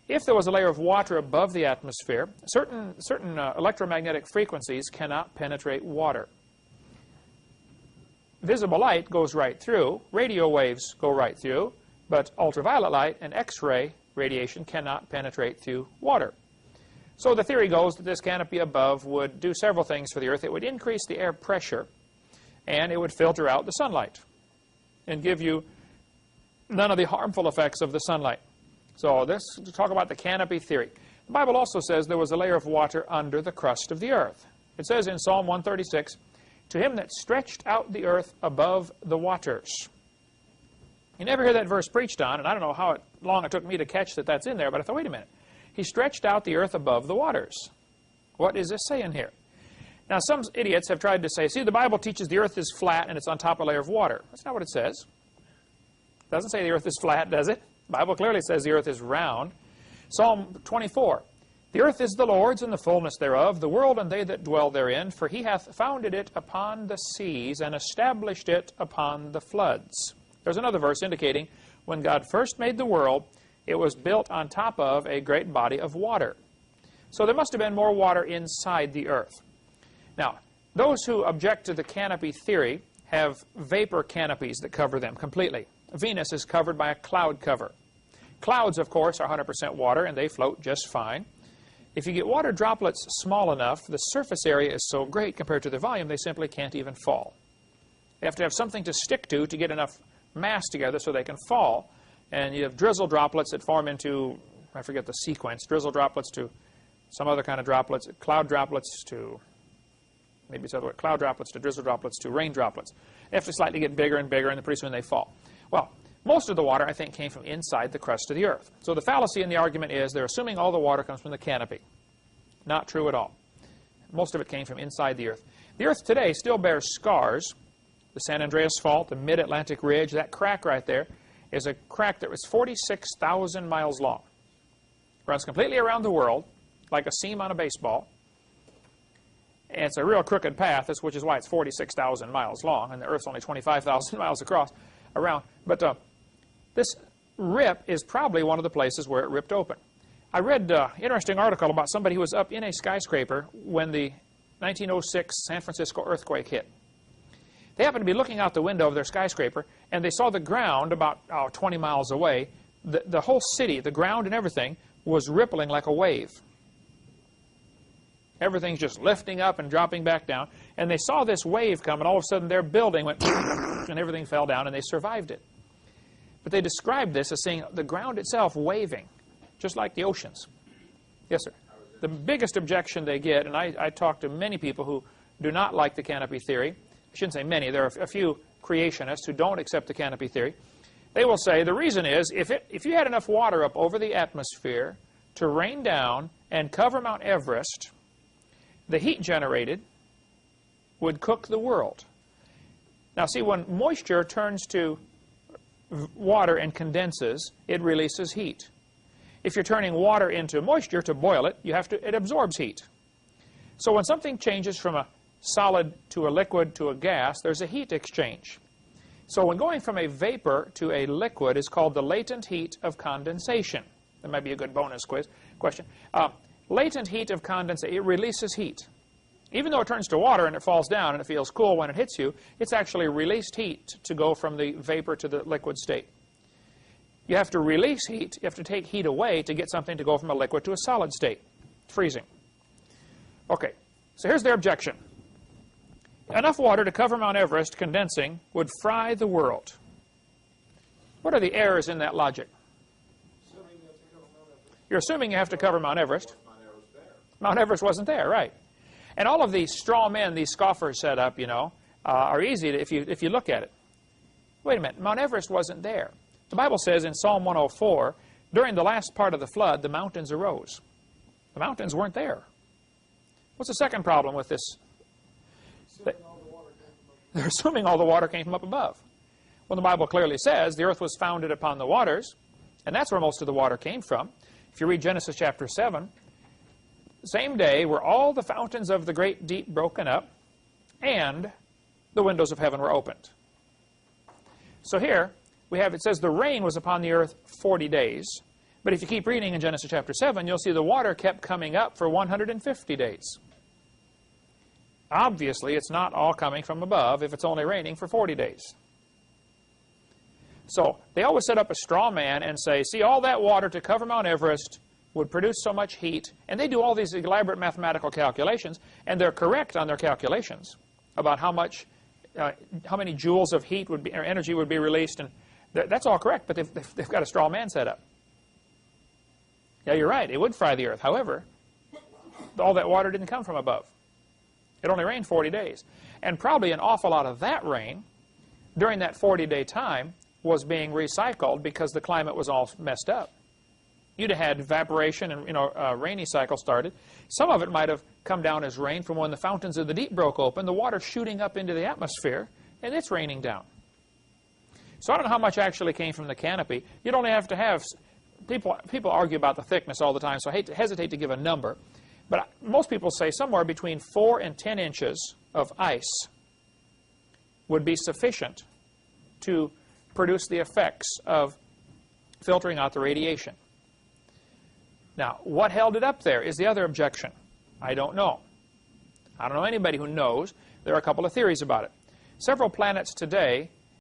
If there was a layer of water above the atmosphere, certain electromagnetic frequencies cannot penetrate water. Visible light goes right through, radio waves go right through, but ultraviolet light and X-ray radiation cannot penetrate through water. So the theory goes that this canopy above would do several things for the Earth. It would increase the air pressure, and it would filter out the sunlight and give you none of the harmful effects of the sunlight. So this, to talk about the canopy theory. The Bible also says there was a layer of water under the crust of the earth. It says in Psalm 136, "To him that stretched out the earth above the waters." You never hear that verse preached on, and I don't know how long it took me to catch that that's in there, but I thought, wait a minute. He stretched out the earth above the waters. What is this saying here? Now, some idiots have tried to say, see, the Bible teaches the earth is flat and it's on top of a layer of water. That's not what it says. It doesn't say the earth is flat, does it? The Bible clearly says the earth is round. Psalm 24, "The earth is the Lord's and the fullness thereof, the world and they that dwell therein, for he hath founded it upon the seas and established it upon the floods." There's another verse indicating when God first made the world, it was built on top of a great body of water. So there must have been more water inside the earth. Now, those who object to the canopy theory have vapor canopies that cover them completely. Venus is covered by a cloud cover. Clouds, of course, are 100% water, and they float just fine. If you get water droplets small enough, the surface area is so great compared to the volume, they simply can't even fall. You have to have something to stick to get enough mass together so they can fall. And you have drizzle droplets that form into, I forget the sequence, drizzle droplets to some other kind of droplets, cloud droplets to, maybe it's the other way, cloud droplets to drizzle droplets to rain droplets. They have to slightly get bigger and bigger, and pretty soon they fall. Well, most of the water, I think, came from inside the crust of the earth. So the fallacy in the argument is they're assuming all the water comes from the canopy. Not true at all. Most of it came from inside the earth. The earth today still bears scars. The San Andreas Fault, the mid-Atlantic ridge, that crack right there is a crack that was 46,000 miles long. Runs completely around the world, like a seam on a baseball. And it's a real crooked path, which is why it's 46,000 miles long, and the Earth's only 25,000 miles across around. But this rip is probably one of the places where it ripped open. I read an interesting article about somebody who was up in a skyscraper when the 1906 San Francisco earthquake hit. They happened to be looking out the window of their skyscraper, and they saw the ground about 20 miles away. The whole city, the ground and everything, was rippling like a wave. Everything's just lifting up and dropping back down. And they saw this wave come, and all of a sudden their building went and everything fell down, and they survived it. But they described this as seeing the ground itself waving, just like the oceans. Yes, sir. The biggest objection they get, and I talk to many people who do not like the canopy theory. I shouldn't say many. There are a few creationists who don't accept the canopy theory. They will say the reason is if you had enough water up over the atmosphere to rain down and cover Mount Everest, the heat generated would cook the world. Now see, when moisture turns to water and condenses, it releases heat. if you're turning water into moisture to boil it, it absorbs heat. So when something changes from a solid to a liquid to a gas, there's a heat exchange. So when going from a vapor to a liquid is called the latent heat of condensation. That might be a good bonus question. Latent heat of condensation, it releases heat. Even though it turns to water and it falls down and it feels cool when it hits you, it's actually released heat to go from the vapor to the liquid state. You have to release heat, you have to take heat away to get something to go from a liquid to a solid state. Freezing. Okay, so here's their objection. Enough water to cover Mount Everest condensing would fry the world. What are the errors in that logic? You're assuming you have to cover Mount Everest. Mount Everest wasn't there, right. And all of these straw men, these scoffers set up, you know, are easy to, if you look at it. Wait a minute, Mount Everest wasn't there. The Bible says in Psalm 104, during the last part of the flood, the mountains arose. The mountains weren't there. What's the second problem with this? They're assuming all the water came from up above. Well, the Bible clearly says the earth was founded upon the waters, and that's where most of the water came from. If you read Genesis chapter 7, the same day were all the fountains of the great deep broken up, and the windows of heaven were opened. So here, it says the rain was upon the earth 40 days. But if you keep reading in Genesis chapter 7, you'll see the water kept coming up for 150 days. Obviously, it's not all coming from above if it's only raining for 40 days. So they always set up a straw man and say, see, all that water to cover Mount Everest would produce so much heat. And they do all these elaborate mathematical calculations, and they're correct on their calculations about how many joules of heat would be, or energy would be released. And that's all correct, but they've got a straw man set up. Yeah, you're right. It would fry the earth. However, all that water didn't come from above. It only rained 40 days. And probably an awful lot of that rain during that 40-day time was being recycled because the climate was all messed up. You'd have had evaporation and a rainy cycle started. Some of it might have come down as rain from when the fountains of the deep broke open, the water shooting up into the atmosphere, and it's raining down. So I don't know how much actually came from the canopy. You'd only have to have... People argue about the thickness all the time, so I hesitate to give a number. But most people say somewhere between 4 and 10 inches of ice would be sufficient to produce the effects of filtering out the radiation. Now, what held it up there is the other objection. I don't know. I don't know anybody who knows. There are a couple of theories about it. Several planets today